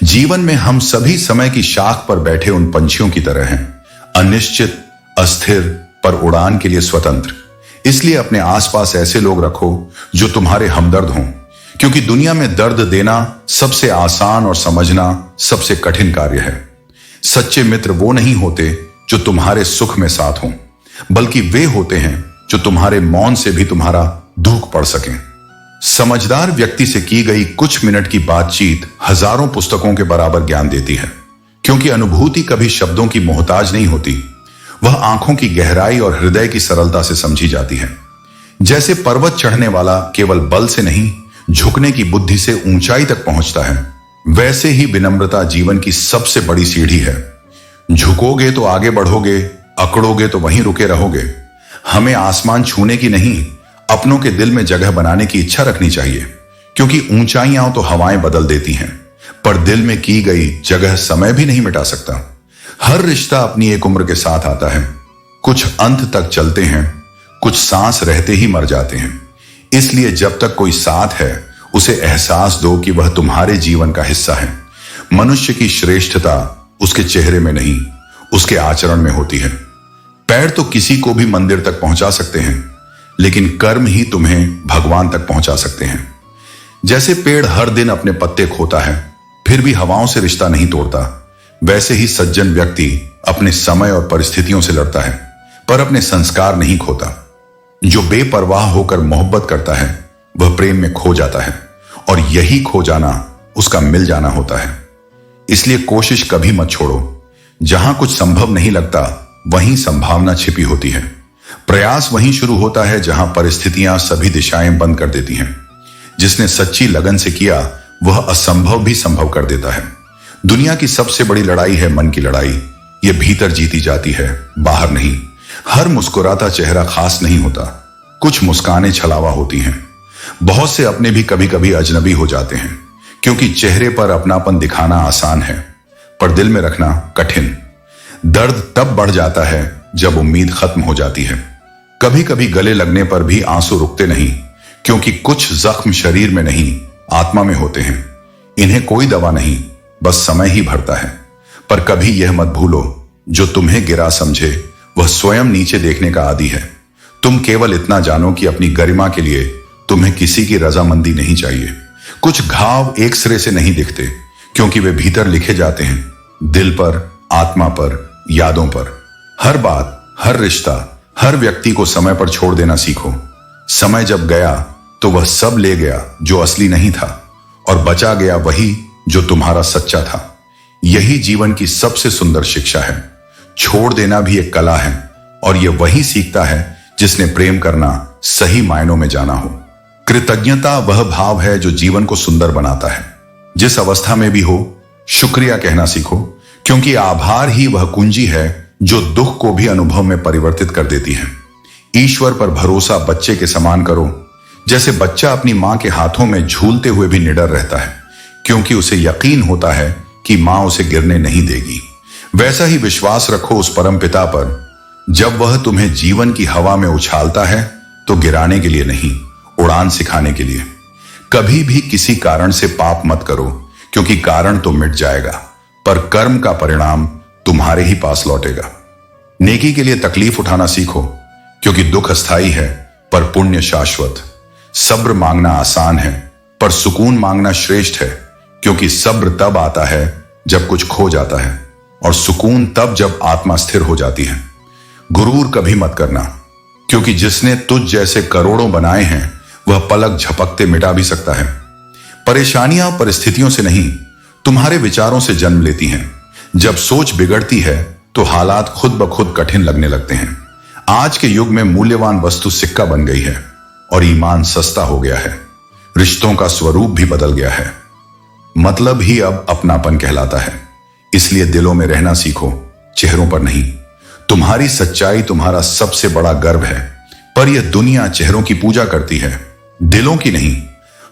जीवन में हम सभी समय की शाख पर बैठे उन पंछियों की तरह हैं, अनिश्चित, अस्थिर, पर उड़ान के लिए स्वतंत्र। इसलिए अपने आसपास ऐसे लोग रखो जो तुम्हारे हमदर्द हों, क्योंकि दुनिया में दर्द देना सबसे आसान और समझना सबसे कठिन कार्य है। सच्चे मित्र वो नहीं होते जो तुम्हारे सुख में साथ हों, बल्कि वे होते हैं जो तुम्हारे मौन से भी तुम्हारा दुख पढ़ सकें। समझदार व्यक्ति से की गई कुछ मिनट की बातचीत हजारों पुस्तकों के बराबर ज्ञान देती है, क्योंकि अनुभूति कभी शब्दों की मोहताज नहीं होती। वह आंखों की गहराई और हृदय की सरलता से समझी जाती है। जैसे पर्वत चढ़ने वाला केवल बल से नहीं, झुकने की बुद्धि से ऊंचाई तक पहुंचता है, वैसे ही विनम्रता जीवन की सबसे बड़ी सीढ़ी है। झुकोगे तो आगे बढ़ोगे, अकड़ोगे तो वहीं रुके रहोगे। हमें आसमान छूने की नहीं, अपनों के दिल में जगह बनाने की इच्छा रखनी चाहिए, क्योंकि ऊंचाइयां तो हवाएं बदल देती हैं, पर दिल में की गई जगह समय भी नहीं मिटा सकता। हर रिश्ता अपनी एक उम्र के साथ आता है। कुछ अंत तक चलते हैं, कुछ सांस रहते ही मर जाते हैं। इसलिए जब तक कोई साथ है, उसे एहसास दो कि वह तुम्हारे जीवन का हिस्सा है। मनुष्य की श्रेष्ठता उसके चेहरे में नहीं, उसके आचरण में होती है। पैर तो किसी को भी मंदिर तक पहुंचा सकते हैं, लेकिन कर्म ही तुम्हें भगवान तक पहुंचा सकते हैं। जैसे पेड़ हर दिन अपने पत्ते खोता है, फिर भी हवाओं से रिश्ता नहीं तोड़ता, वैसे ही सज्जन व्यक्ति अपने समय और परिस्थितियों से लड़ता है, पर अपने संस्कार नहीं खोता। जो बेपरवाह होकर मोहब्बत करता है, वह प्रेम में खो जाता है, और यही खो जाना उसका मिल जाना होता है। इसलिए कोशिश कभी मत छोड़ो। जहां कुछ संभव नहीं लगता, वहीं संभावना छिपी होती है। प्रयास वहीं शुरू होता है जहां परिस्थितियां सभी दिशाएं बंद कर देती हैं। जिसने सच्ची लगन से किया, वह असंभव भी संभव कर देता है। दुनिया की सबसे बड़ी लड़ाई है मन की लड़ाई। ये भीतर जीती जाती है, बाहर नहीं। हर मुस्कुराता चेहरा खास नहीं होता, कुछ मुस्कानें छलावा होती हैं। बहुत से अपने भी कभी कभी अजनबी हो जाते हैं, क्योंकि चेहरे पर अपनापन दिखाना आसान है, पर दिल में रखना कठिन। दर्द तब बढ़ जाता है जब उम्मीद खत्म हो जाती है। कभी कभी गले लगने पर भी आंसू रुकते नहीं, क्योंकि कुछ जख्म शरीर में नहीं, आत्मा में होते हैं। इन्हें कोई दवा नहीं, बस समय ही भरता है। पर कभी यह मत भूलो, जो तुम्हें गिरा समझे, वह स्वयं नीचे देखने का आदी है। तुम केवल इतना जानो कि अपनी गरिमा के लिए तुम्हें किसी की रजामंदी नहीं चाहिए। कुछ घाव एक सिरे से नहीं दिखते, क्योंकि वे भीतर लिखे जाते हैं, दिल पर, आत्मा पर, यादों पर। हर बात, हर रिश्ता, हर व्यक्ति को समय पर छोड़ देना सीखो। समय जब गया तो वह सब ले गया जो असली नहीं था, और बचा गया वही जो तुम्हारा सच्चा था। यही जीवन की सबसे सुंदर शिक्षा है। छोड़ देना भी एक कला है, और यह वही सीखता है जिसने प्रेम करना सही मायनों में जाना हो। कृतज्ञता वह भाव है जो जीवन को सुंदर बनाता है। जिस अवस्था में भी हो, शुक्रिया कहना सीखो, क्योंकि आभार ही वह कुंजी है जो दुख को भी अनुभव में परिवर्तित कर देती है। ईश्वर पर भरोसा बच्चे के समान करो। जैसे बच्चा अपनी मां के हाथों में झूलते हुए भी निडर रहता है, क्योंकि उसे यकीन होता है कि मां उसे गिरने नहीं देगी। वैसा ही विश्वास रखो उस परम पिता पर। जब वह तुम्हें जीवन की हवा में उछालता है, तो गिराने के लिए नहीं, उड़ान सिखाने के लिए। कभी भी किसी कारण से पाप मत करो, क्योंकि कारण तो मिट जाएगा, पर कर्म का परिणाम तुम्हारे ही पास लौटेगा। नेकी के लिए तकलीफ उठाना सीखो, क्योंकि दुख अस्थाई है, पर पुण्य शाश्वत। सब्र मांगना आसान है, पर सुकून मांगना श्रेष्ठ है, क्योंकि सब्र तब आता है जब कुछ खो जाता है, और सुकून तब जब आत्मा स्थिर हो जाती है। गुरूर कभी मत करना, क्योंकि जिसने तुझ जैसे करोड़ों बनाए हैं, वह पलक झपकते मिटा भी सकता है। परेशानियां परिस्थितियों से नहीं, तुम्हारे विचारों से जन्म लेती हैं। जब सोच बिगड़ती है, तो हालात खुद ब खुद कठिन लगने लगते हैं। आज के युग में मूल्यवान वस्तु सिक्का बन गई है, और ईमान सस्ता हो गया है। रिश्तों का स्वरूप भी बदल गया है। मतलब ही अब अपनापन कहलाता है। इसलिए दिलों में रहना सीखो, चेहरों पर नहीं। तुम्हारी सच्चाई तुम्हारा सबसे बड़ा गर्व है, पर यह दुनिया चेहरों की पूजा करती है, दिलों की नहीं।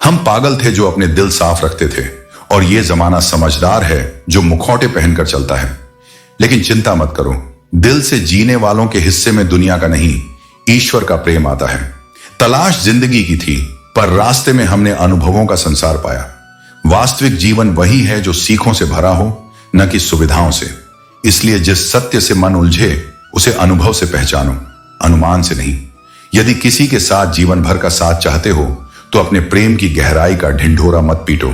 हम पागल थे जो अपने दिल साफ रखते थे, और यह जमाना समझदार है जो मुखौटे पहनकर चलता है। लेकिन चिंता मत करो, दिल से जीने वालों के हिस्से में दुनिया का नहीं, ईश्वर का प्रेम आता है। तलाश जिंदगी की थी, पर रास्ते में हमने अनुभवों का संसार पाया। वास्तविक जीवन वही है जो सीखों से भरा हो, न कि सुविधाओं से। इसलिए जिस सत्य से मन उलझे उसे अनुभव से पहचानो, अनुमान से नहीं। यदि किसी के साथ जीवन भर का साथ चाहते हो तो अपने प्रेम की गहराई का ढिंढोरा मत पीटो।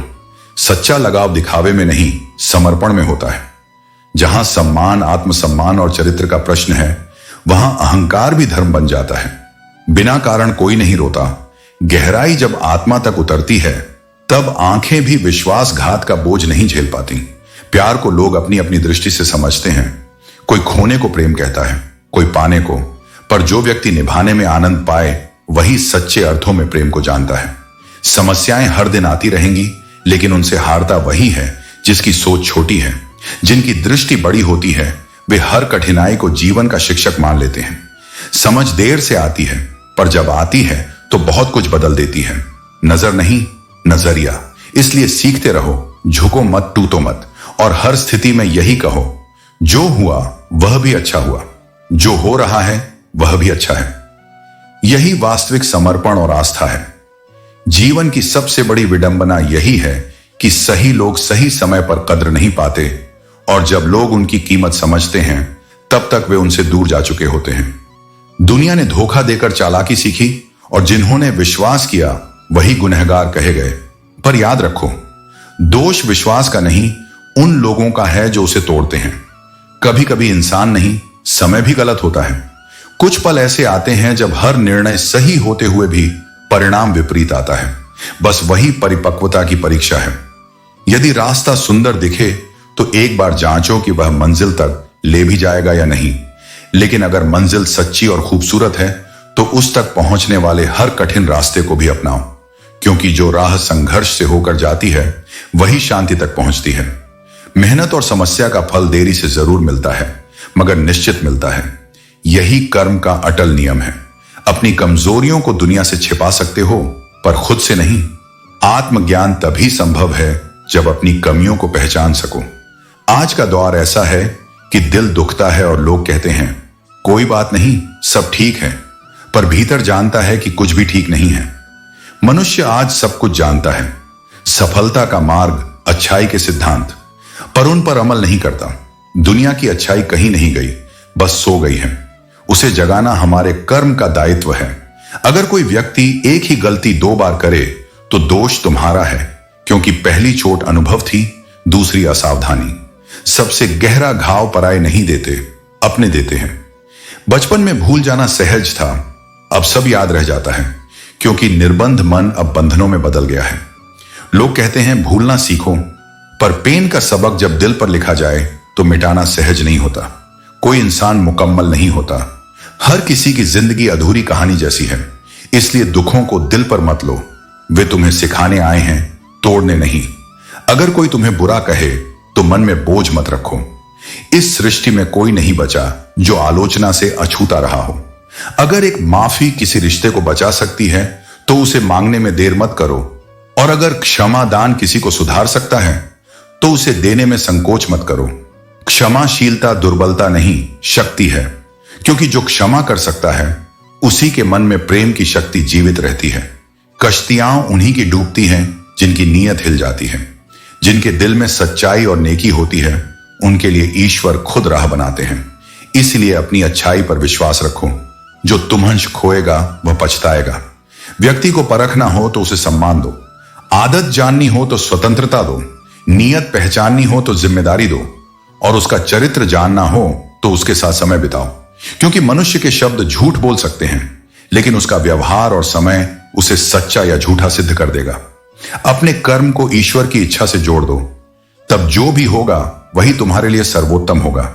सच्चा लगाव दिखावे में नहीं, समर्पण में होता है। जहां सम्मान, आत्मसम्मान और चरित्र का प्रश्न है, वहां अहंकार भी धर्म बन जाता है। बिना कारण कोई नहीं रोता। गहराई जब आत्मा तक उतरती है, तब आंखें भी विश्वासघात का बोझ नहीं झेल पाती। प्यार को लोग अपनी अपनी दृष्टि से समझते हैं। कोई खोने को प्रेम कहता है, कोई पाने को, पर जो व्यक्ति निभाने में आनंद पाए वही सच्चे अर्थों में प्रेम को जानता है। समस्याएं हर दिन आती रहेंगी, लेकिन उनसे हारता वही है जिसकी सोच छोटी है। जिनकी दृष्टि बड़ी होती है वे हर कठिनाई को जीवन का शिक्षक मान लेते हैं। समझ देर से आती है, पर जब आती है तो बहुत कुछ बदल देती है। नजर नहीं, नजरिया। इसलिए सीखते रहो, झुको मत, टूटो मत, और हर स्थिति में यही कहो, जो हुआ वह भी अच्छा हुआ, जो हो रहा है वह भी अच्छा है। यही वास्तविक समर्पण और आस्था है। जीवन की सबसे बड़ी विडंबना यही है कि सही लोग सही समय पर कद्र नहीं पाते, और जब लोग उनकी कीमत समझते हैं तब तक वे उनसे दूर जा चुके होते हैं। दुनिया ने धोखा देकर चालाकी सीखी, और जिन्होंने विश्वास किया वही गुनहगार कहे गए। पर याद रखो, दोष विश्वास का नहीं, उन लोगों का है जो उसे तोड़ते हैं। कभी कभी इंसान नहीं, समय भी गलत होता है। कुछ पल ऐसे आते हैं जब हर निर्णय सही होते हुए भी परिणाम विपरीत आता है। बस वही परिपक्वता की परीक्षा है। यदि रास्ता सुंदर दिखे तो एक बार जांचो कि वह मंजिल तक ले भी जाएगा या नहीं। लेकिन अगर मंजिल सच्ची और खूबसूरत है तो उस तक पहुंचने वाले हर कठिन रास्ते को भी अपनाओ, क्योंकि जो राह संघर्ष से होकर जाती है वही शांति तक पहुंचती है। मेहनत और समस्या का फल देरी से जरूर मिलता है, मगर निश्चित मिलता है। यही कर्म का अटल नियम है। अपनी कमजोरियों को दुनिया से छिपा सकते हो, पर खुद से नहीं। आत्मज्ञान तभी संभव है जब अपनी कमियों को पहचान सको। आज का दौर ऐसा है कि दिल दुखता है और लोग कहते हैं कोई बात नहीं, सब ठीक है, पर भीतर जानता है कि कुछ भी ठीक नहीं है। मनुष्य आज सब कुछ जानता है, सफलता का मार्ग, अच्छाई के सिद्धांत, पर उन पर अमल नहीं करता। दुनिया की अच्छाई कहीं नहीं गई, बस सो गई है। उसे जगाना हमारे कर्म का दायित्व है। अगर कोई व्यक्ति एक ही गलती 2 बार करे तो दोष तुम्हारा है, क्योंकि पहली चोट अनुभव थी, दूसरी असावधानी। सबसे गहरा घाव पराये नहीं देते, अपने देते हैं। बचपन में भूल जाना सहज था, अब सब याद रह जाता है, क्योंकि निर्बंध मन अब बंधनों में बदल गया है। लोग कहते हैं भूलना सीखो, पर पेन का सबक जब दिल पर लिखा जाए तो मिटाना सहज नहीं होता। कोई इंसान मुकम्मल नहीं होता। हर किसी की जिंदगी अधूरी कहानी जैसी है। इसलिए दुखों को दिल पर मत लो, वे तुम्हें सिखाने आए हैं, तोड़ने नहीं। अगर कोई तुम्हें बुरा कहे तो मन में बोझ मत रखो। इस सृष्टि में कोई नहीं बचा जो आलोचना से अछूता रहा हो। अगर एक माफी किसी रिश्ते को बचा सकती है तो उसे मांगने में देर मत करो, और अगर क्षमादान किसी को सुधार सकता है तो उसे देने में संकोच मत करो। क्षमाशीलता दुर्बलता नहीं, शक्ति है, क्योंकि जो क्षमा कर सकता है उसी के मन में प्रेम की शक्ति जीवित रहती है। कश्तियां उन्हीं की डूबती हैं जिनकी नीयत हिल जाती है। जिनके दिल में सच्चाई और नेकी होती है उनके लिए ईश्वर खुद राह बनाते हैं। इसलिए अपनी अच्छाई पर विश्वास रखो। जो तुम्हंश खोएगा वह पछताएगा। व्यक्ति को परखना हो तो उसे सम्मान दो। आदत जाननी हो तो स्वतंत्रता दो। नियत पहचाननी हो तो जिम्मेदारी दो, और उसका चरित्र जानना हो तो उसके साथ समय बिताओ। क्योंकि मनुष्य के शब्द झूठ बोल सकते हैं, लेकिन उसका व्यवहार और समय उसे सच्चा या झूठा सिद्ध कर देगा। अपने कर्म को ईश्वर की इच्छा से जोड़ दो, तब जो भी होगा वही तुम्हारे लिए सर्वोत्तम होगा।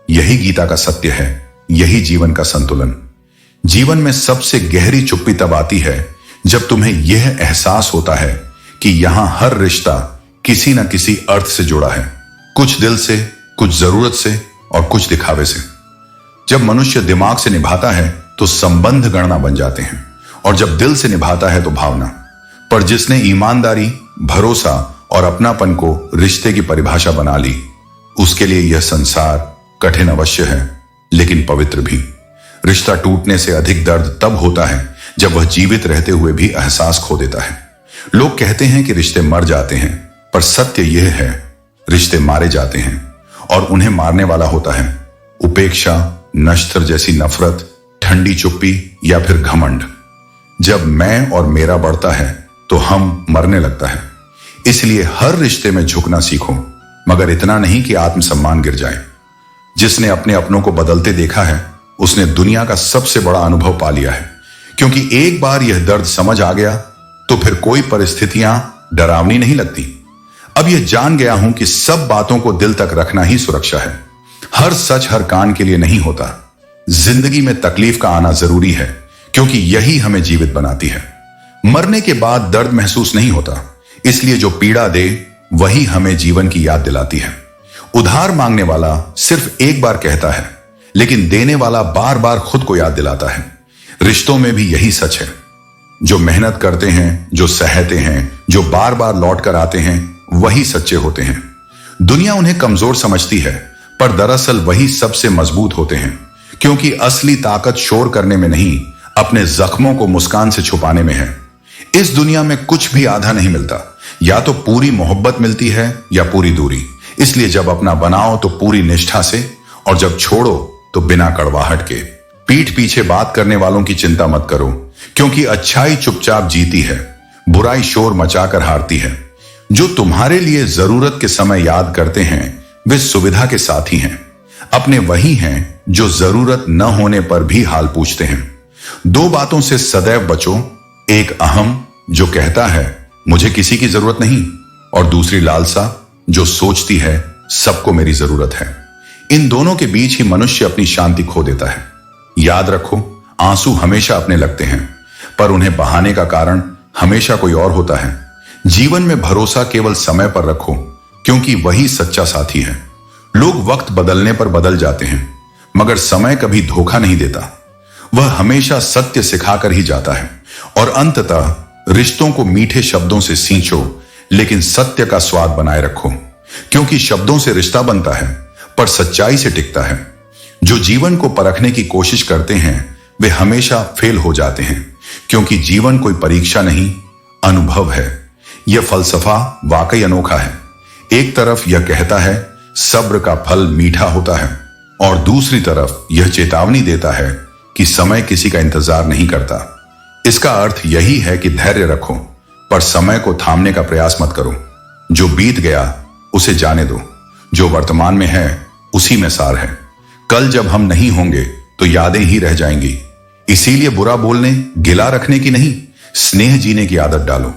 यही गीता का सत्य है, यही जीवन का संतुलन। जीवन में सबसे गहरी चुप्पी तब आती है जब तुम्हें यह एहसास होता है कि यहां हर रिश्ता किसी न किसी अर्थ से जुड़ा है। कुछ दिल से, कुछ जरूरत से, और कुछ दिखावे से। जब मनुष्य दिमाग से निभाता है तो संबंध गणना बन जाते हैं, और जब दिल से निभाता है तो भावना। पर जिसने ईमानदारी, भरोसा और अपनापन को रिश्ते की परिभाषा बना ली, उसके लिए यह संसार कठिन अवश्य है, लेकिन पवित्र भी। रिश्ता टूटने से अधिक दर्द तब होता है जब वह जीवित रहते हुए भी एहसास खो देता है। लोग कहते हैं कि रिश्ते मर जाते हैं, पर सत्य यह है, रिश्ते मारे जाते हैं और उन्हें मारने वाला होता है उपेक्षा, नश्तर जैसी नफरत, ठंडी चुप्पी या फिर घमंड। जब मैं और मेरा बढ़ता है तो हम मरने लगता है। इसलिए हर रिश्ते में झुकना सीखो, मगर इतना नहीं कि आत्मसम्मान गिर जाए। जिसने अपने अपनों को बदलते देखा है उसने दुनिया का सबसे बड़ा अनुभव पा लिया है, क्योंकि एक बार यह दर्द समझ आ गया तो फिर कोई परिस्थितियां डरावनी नहीं लगती। अब यह जान गया हूं कि सब बातों को दिल तक रखना ही सुरक्षा है। हर सच हर कान के लिए नहीं होता। जिंदगी में तकलीफ का आना जरूरी है, क्योंकि यही हमें जीवित बनाती है। मरने के बाद दर्द महसूस नहीं होता, इसलिए जो पीड़ा दे वही हमें जीवन की याद दिलाती है। उधार मांगने वाला सिर्फ एक बार कहता है, लेकिन देने वाला बार बार खुद को याद दिलाता है। रिश्तों में भी यही सच है। जो मेहनत करते हैं, जो सहते हैं, जो बार बार लौट कर आते हैं, वही सच्चे होते हैं। दुनिया उन्हें कमजोर समझती है, पर दरअसल वही सबसे मजबूत होते हैं, क्योंकि असली ताकत शोर करने में नहीं, अपने जख्मों को मुस्कान से छुपाने में है। इस दुनिया में कुछ भी आधा नहीं मिलता, या तो पूरी मोहब्बत मिलती है या पूरी दूरी। इसलिए जब अपना बनाओ तो पूरी निष्ठा से, और जब छोड़ो तो बिना कड़वाहट के। पीठ पीछे बात करने वालों की चिंता मत करो, क्योंकि अच्छाई चुपचाप जीती है, बुराई शोर मचाकर हारती है। जो तुम्हारे लिए जरूरत के समय याद करते हैं वे सुविधा के साथी हैं। अपने वही हैं जो जरूरत न होने पर भी हाल पूछते हैं। दो बातों से सदैव बचो, एक अहम जो कहता है मुझे किसी की जरूरत नहीं, और दूसरी लालसा जो सोचती है सबको मेरी जरूरत है। इन दोनों के बीच ही मनुष्य अपनी शांति खो देता है। याद रखो, आंसू हमेशा अपने लगते हैं, पर उन्हें बहाने का कारण हमेशा कोई और होता है। जीवन में भरोसा केवल समय पर रखो, क्योंकि वही सच्चा साथी है। लोग वक्त बदलने पर बदल जाते हैं, मगर समय कभी धोखा नहीं देता। वह हमेशा सत्य सिखाकर ही जाता है। और अंततः रिश्तों को मीठे शब्दों से सींचो, लेकिन सत्य का स्वाद बनाए रखो, क्योंकि शब्दों से रिश्ता बनता है पर सच्चाई से टिकता है। जो जीवन को परखने की कोशिश करते हैं वे हमेशा फेल हो जाते हैं, क्योंकि जीवन कोई परीक्षा नहीं, अनुभव है। यह फलसफा वाकई अनोखा है। एक तरफ यह कहता है सब्र का फल मीठा होता है, और दूसरी तरफ यह चेतावनी देता है कि समय किसी का इंतजार नहीं करता। इसका अर्थ यही है कि धैर्य रखो, पर समय को थामने का प्रयास मत करो। जो बीत गया उसे जाने दो, जो वर्तमान में है उसी में सार है। कल जब हम नहीं होंगे तो यादें ही रह जाएंगी। इसीलिए बुरा बोलने, गिला रखने की नहीं, स्नेह जीने की आदत डालो।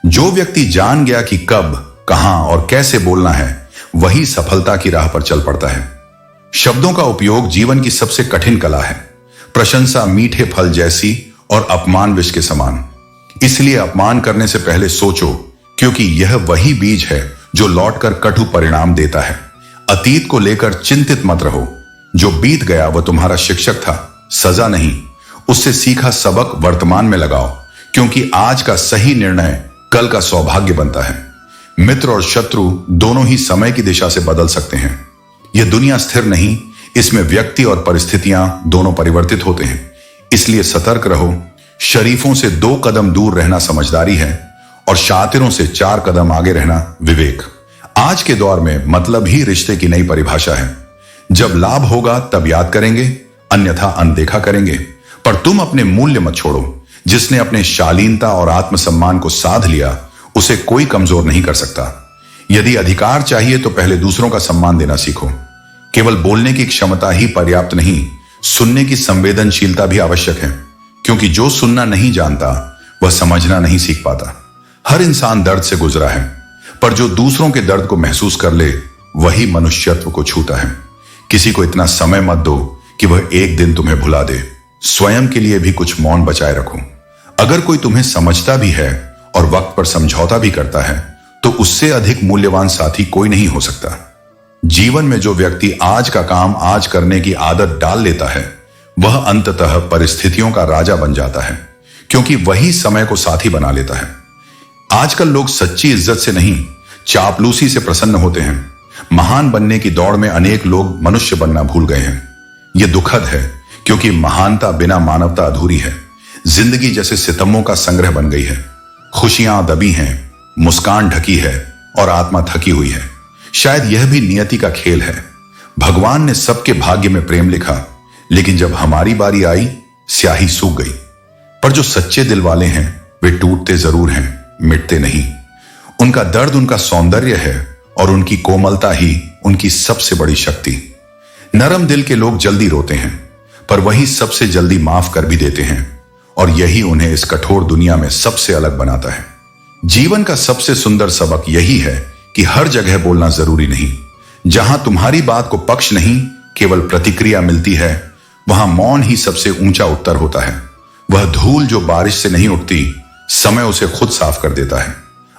जो व्यक्ति जान गया कि कब, कहां और कैसे बोलना है, वही सफलता की राह पर चल पड़ता है। शब्दों का उपयोग जीवन की सबसे कठिन कला है। प्रशंसा मीठे फल जैसी और अपमान विष के समान। इसलिए अपमान करने से पहले सोचो, क्योंकि यह वही बीज है जो लौटकर कटु परिणाम देता है। अतीत को लेकर चिंतित मत रहो। जो बीत गया वह तुम्हारा शिक्षक था, सजा नहीं। उससे सीखा सबक वर्तमान में लगाओ, क्योंकि आज का सही निर्णय कल का सौभाग्य बनता है। मित्र और शत्रु दोनों ही समय की दिशा से बदल सकते हैं। यह दुनिया स्थिर नहीं, इसमें व्यक्ति और परिस्थितियां दोनों परिवर्तित होते हैं। इसलिए सतर्क रहो। शरीफों से 2 कदम दूर रहना समझदारी है, और शातिरों से 4 कदम आगे रहना विवेक। आज के दौर में मतलब ही रिश्ते की नई परिभाषा है। जब लाभ होगा तब याद करेंगे, अन्यथा अनदेखा करेंगे। पर तुम अपने मूल्य मत छोड़ो। जिसने अपने शालीनता और आत्मसम्मान को साध लिया उसे कोई कमजोर नहीं कर सकता। यदि अधिकार चाहिए तो पहले दूसरों का सम्मान देना सीखो। केवल बोलने की क्षमता ही पर्याप्त नहीं, सुनने की संवेदनशीलता भी आवश्यक है, क्योंकि जो सुनना नहीं जानता वह समझना नहीं सीख पाता। हर इंसान दर्द से गुजरा है, पर जो दूसरों के दर्द को महसूस कर ले वही मनुष्यत्व को छूता है। किसी को इतना समय मत दो कि वह एक दिन तुम्हें भुला दे। स्वयं के लिए भी कुछ मौन बचाए रखो। अगर कोई तुम्हें समझता भी है और वक्त पर समझौता भी करता है तो उससे अधिक मूल्यवान साथी कोई नहीं हो सकता। जीवन में जो व्यक्ति आज का काम आज करने की आदत डाल लेता है वह अंततः परिस्थितियों का राजा बन जाता है, क्योंकि वही समय को साथी बना लेता है। आजकल लोग सच्ची इज्जत से नहीं, चापलूसी से प्रसन्न होते हैं। महान बनने की दौड़ में अनेक लोग मनुष्य बनना भूल गए हैं। यह दुखद है, क्योंकि महानता बिना मानवता अधूरी है। जिंदगी जैसे सितम्मों का संग्रह बन गई है। खुशियां दबी हैं, मुस्कान ढकी है और आत्मा थकी हुई है। शायद यह भी नियति का खेल है। भगवान ने सबके भाग्य में प्रेम लिखा, लेकिन जब हमारी बारी आई स्याही सूख गई। पर जो सच्चे दिल वाले हैं वे टूटते जरूर हैं, मिटते नहीं। उनका दर्द उनका सौंदर्य है और उनकी कोमलता ही उनकी सबसे बड़ी शक्ति। नरम दिल के लोग जल्दी रोते हैं, पर वही सबसे जल्दी माफ कर भी देते हैं, और यही उन्हें इस कठोर दुनिया में सबसे अलग बनाता है। जीवन का सबसे सुंदर सबक यही है कि हर जगह बोलना जरूरी नहीं। जहां तुम्हारी बात को पक्ष नहीं केवल प्रतिक्रिया मिलती है, वहां मौन ही सबसे ऊंचा उत्तर होता है। वह धूल जो बारिश से नहीं उठती, समय उसे खुद साफ कर देता है।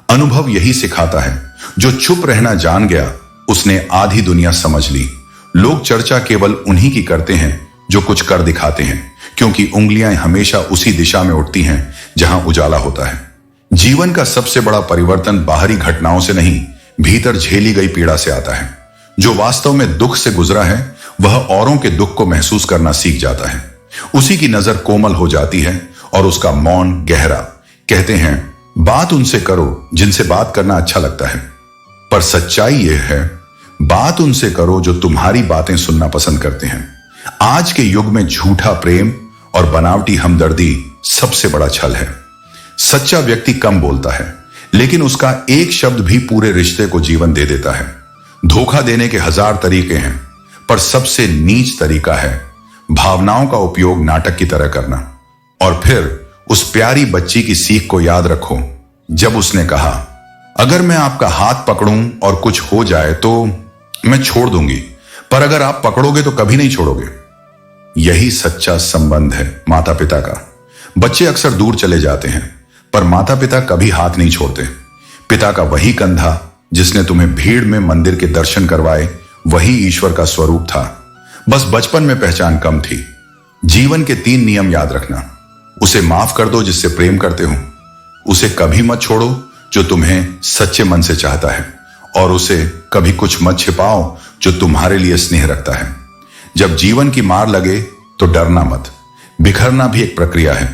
अनुभव यही सिखाता है, जो चुप रहना जान गया उसने आधी दुनिया समझ ली। लोग चर्चा केवल उन्हीं की करते हैं जो कुछ कर दिखाते हैं, क्योंकि उंगलियां हमेशा उसी दिशा में उठती हैं जहां उजाला होता है। जीवन का सबसे बड़ा परिवर्तन बाहरी घटनाओं से नहीं, भीतर झेली गई पीड़ा से आता है। जो वास्तव में दुख से गुजरा है वह औरों के दुख को महसूस करना सीख जाता है। उसी की नजर कोमल हो जाती है और उसका मौन गहरा। कहते हैं बात उनसे करो जिनसे बात करना अच्छा लगता है, पर सच्चाई यह है बात उनसे करो जो तुम्हारी बातें सुनना पसंद करते हैं। आज के युग में झूठा प्रेम और बनावटी हमदर्दी सबसे बड़ा छल है। सच्चा व्यक्ति कम बोलता है, लेकिन उसका एक शब्द भी पूरे रिश्ते को जीवन दे देता है। धोखा देने के 1000 तरीके हैं, पर सबसे नीच तरीका है भावनाओं का उपयोग नाटक की तरह करना। और फिर उस प्यारी बच्ची की सीख को याद रखो, जब उसने कहा अगर मैं आपका हाथ पकड़ूं और कुछ हो जाए तो मैं छोड़ दूंगी, पर अगर आप पकड़ोगे तो कभी नहीं छोड़ोगे। यही सच्चा संबंध है माता पिता का। बच्चे अक्सर दूर चले जाते हैं, पर माता पिता कभी हाथ नहीं छोड़ते। पिता का वही कंधा जिसने तुम्हें भीड़ में मंदिर के दर्शन करवाए, वही ईश्वर का स्वरूप था। बस बचपन में पहचान कम थी। जीवन के 3 नियम याद रखना। उसे माफ कर दो जिससे प्रेम करते हो, उसे कभी मत छोड़ो जो तुम्हें सच्चे मन से चाहता है, और उसे कभी कुछ मत छिपाओ जो तुम्हारे लिए स्नेह रखता है। जब जीवन की मार लगे तो डरना मत। बिखरना भी एक प्रक्रिया है।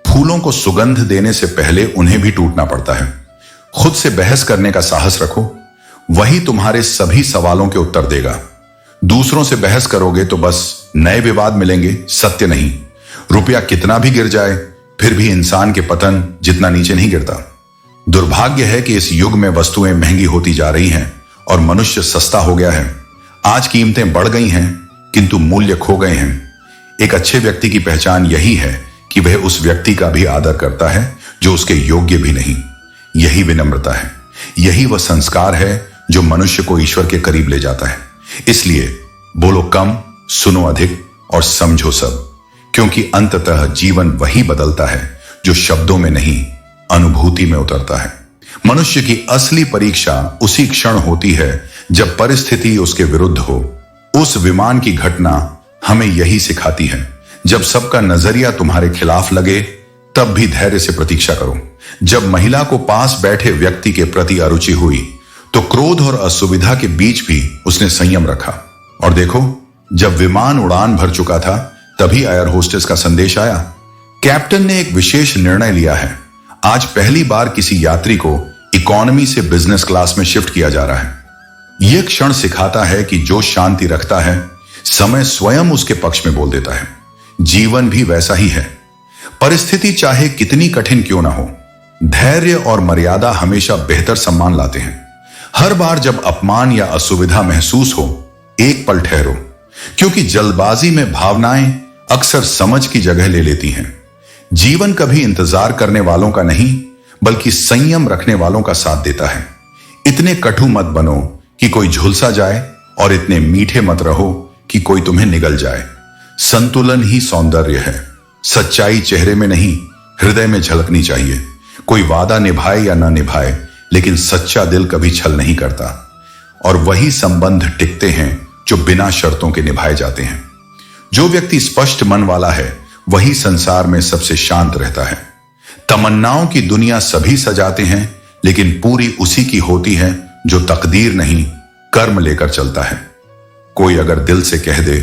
फूलों को सुगंध देने से पहले उन्हें भी टूटना पड़ता है। खुद से बहस करने का साहस रखो, वही तुम्हारे सभी सवालों के उत्तर देगा। दूसरों से बहस करोगे तो बस नए विवाद मिलेंगे, सत्य नहीं। रुपया कितना भी गिर जाए फिर भी इंसान के पतन जितना नीचे नहीं गिरता। दुर्भाग्य है कि इस युग में वस्तुएं महंगी होती जा रही हैं और मनुष्य सस्ता हो गया है। आज कीमतें बढ़ गई हैं किंतु मूल्य खो गए हैं। एक अच्छे व्यक्ति की पहचान यही है कि वह उस व्यक्ति का भी आदर करता है जो उसके योग्य भी नहीं। यही विनम्रता है, यही वह संस्कार है जो मनुष्य को ईश्वर के करीब ले जाता है। इसलिए बोलो कम, सुनो अधिक और समझो सब, क्योंकि अंततः जीवन वही बदलता है जो शब्दों में नहीं अनुभूति में उतरता है। मनुष्य की असली परीक्षा उसी क्षण होती है जब परिस्थिति उसके विरुद्ध हो। उस विमान की घटना हमें यही सिखाती है। जब सबका नजरिया तुम्हारे खिलाफ लगे तब भी धैर्य से प्रतीक्षा करो। जब महिला को पास बैठे व्यक्ति के प्रति अरुचि हुई तो क्रोध और असुविधा के बीच भी उसने संयम रखा। और देखो, जब विमान उड़ान भर चुका था तभी एयर होस्टेस का संदेश आया, कैप्टन ने एक विशेष निर्णय लिया है। आज पहली बार किसी यात्री को इकोनॉमी से बिजनेस क्लास में शिफ्ट किया जा रहा है। यह क्षण सिखाता है कि जो शांति रखता है समय स्वयं उसके पक्ष में बोल देता है। जीवन भी वैसा ही है। परिस्थिति चाहे कितनी कठिन क्यों ना हो, धैर्य और मर्यादा हमेशा बेहतर सम्मान लाते हैं। हर बार जब अपमान या असुविधा महसूस हो, एक पल ठहरो, क्योंकि जल्दबाजी में भावनाएं अक्सर समझ की जगह ले लेती हैं। जीवन कभी इंतजार करने वालों का नहीं बल्कि संयम रखने वालों का साथ देता है। इतने कटु मत बनो कि कोई झुलसा जाए और इतने मीठे मत रहो कि कोई तुम्हें निगल जाए। संतुलन ही सौंदर्य है। सच्चाई चेहरे में नहीं हृदय में झलकनी चाहिए। कोई वादा निभाए या ना निभाए, लेकिन सच्चा दिल कभी छल नहीं करता। और वही संबंध टिकते हैं जो बिना शर्तों के निभाए जाते हैं। जो व्यक्ति स्पष्ट मन वाला है वही संसार में सबसे शांत रहता है। तमन्नाओं की दुनिया सभी सजाते हैं, लेकिन पूरी उसी की होती है जो तकदीर नहीं कर्म लेकर चलता है। कोई अगर दिल से कह दे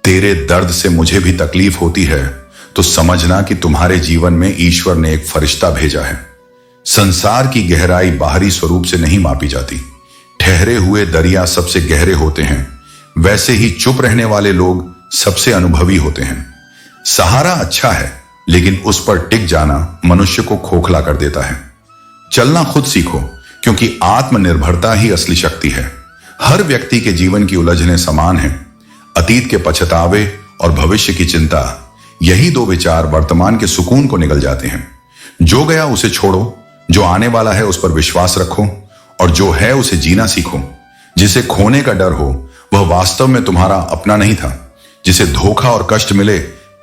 तेरे दर्द से मुझे भी तकलीफ होती है, तो समझना कि तुम्हारे जीवन में ईश्वर ने एक फरिश्ता भेजा है। संसार की गहराई बाहरी स्वरूप से नहीं मापी जाती। ठहरे हुए दरिया सबसे गहरे होते हैं, वैसे ही चुप रहने वाले लोग सबसे अनुभवी होते हैं। सहारा अच्छा है, लेकिन उस पर टिक जाना मनुष्य को खोखला कर देता है। चलना खुद सीखो, क्योंकि आत्मनिर्भरता ही असली शक्ति है। हर व्यक्ति के जीवन की उलझनें समान हैं। अतीत के पछतावे और भविष्य की चिंता, यही दो विचार वर्तमान के सुकून को निगल जाते हैं। जो गया उसे छोड़ो, जो आने वाला है उस पर विश्वास रखो, और जो है उसे जीना सीखो। जिसे खोने का डर हो वह वास्तव में तुम्हारा अपना नहीं था। जिसे धोखा और कष्ट मिले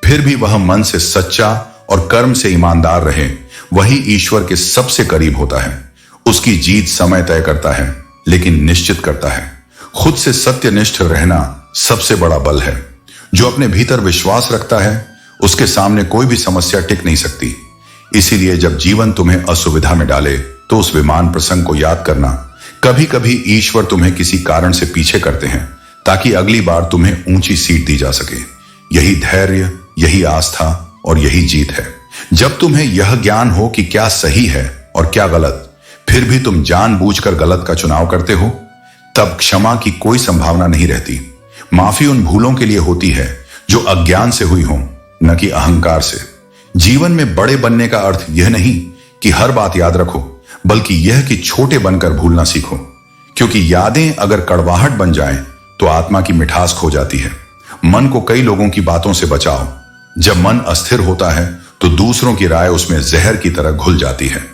फिर भी वह मन से सच्चा और कर्म से ईमानदार रहे, वही ईश्वर के सबसे करीब होता है। उसकी जीत समय तय करता है, लेकिन निश्चित करता है। खुद से सत्यनिष्ठ रहना सबसे बड़ा बल है। जो अपने भीतर विश्वास रखता है उसके सामने कोई भी समस्या टिक नहीं सकती। इसीलिए जब जीवन तुम्हें असुविधा में डाले तो उस विमान प्रसंग को याद करना। कभी कभी ईश्वर तुम्हें किसी कारण से पीछे करते हैं, ताकि अगली बार तुम्हें ऊंची सीट दी जा सके। यही धैर्य, यही आस्था और यही जीत है। जब तुम्हें यह ज्ञान हो कि क्या सही है और क्या गलत, फिर भी तुम जानबूझकर गलत का चुनाव करते हो, तब क्षमा की कोई संभावना नहीं रहती। माफी उन भूलों के लिए होती है जो अज्ञान से हुई हो, न कि अहंकार से। जीवन में बड़े बनने का अर्थ यह नहीं कि हर बात याद रखो, बल्कि यह कि छोटे बनकर भूलना सीखो। क्योंकि यादें अगर कड़वाहट बन जाएं, तो आत्मा की मिठास खो जाती है। मन को कई लोगों की बातों से बचाओ। जब मन अस्थिर होता है तो दूसरों की राय उसमें जहर की तरह घुल जाती है।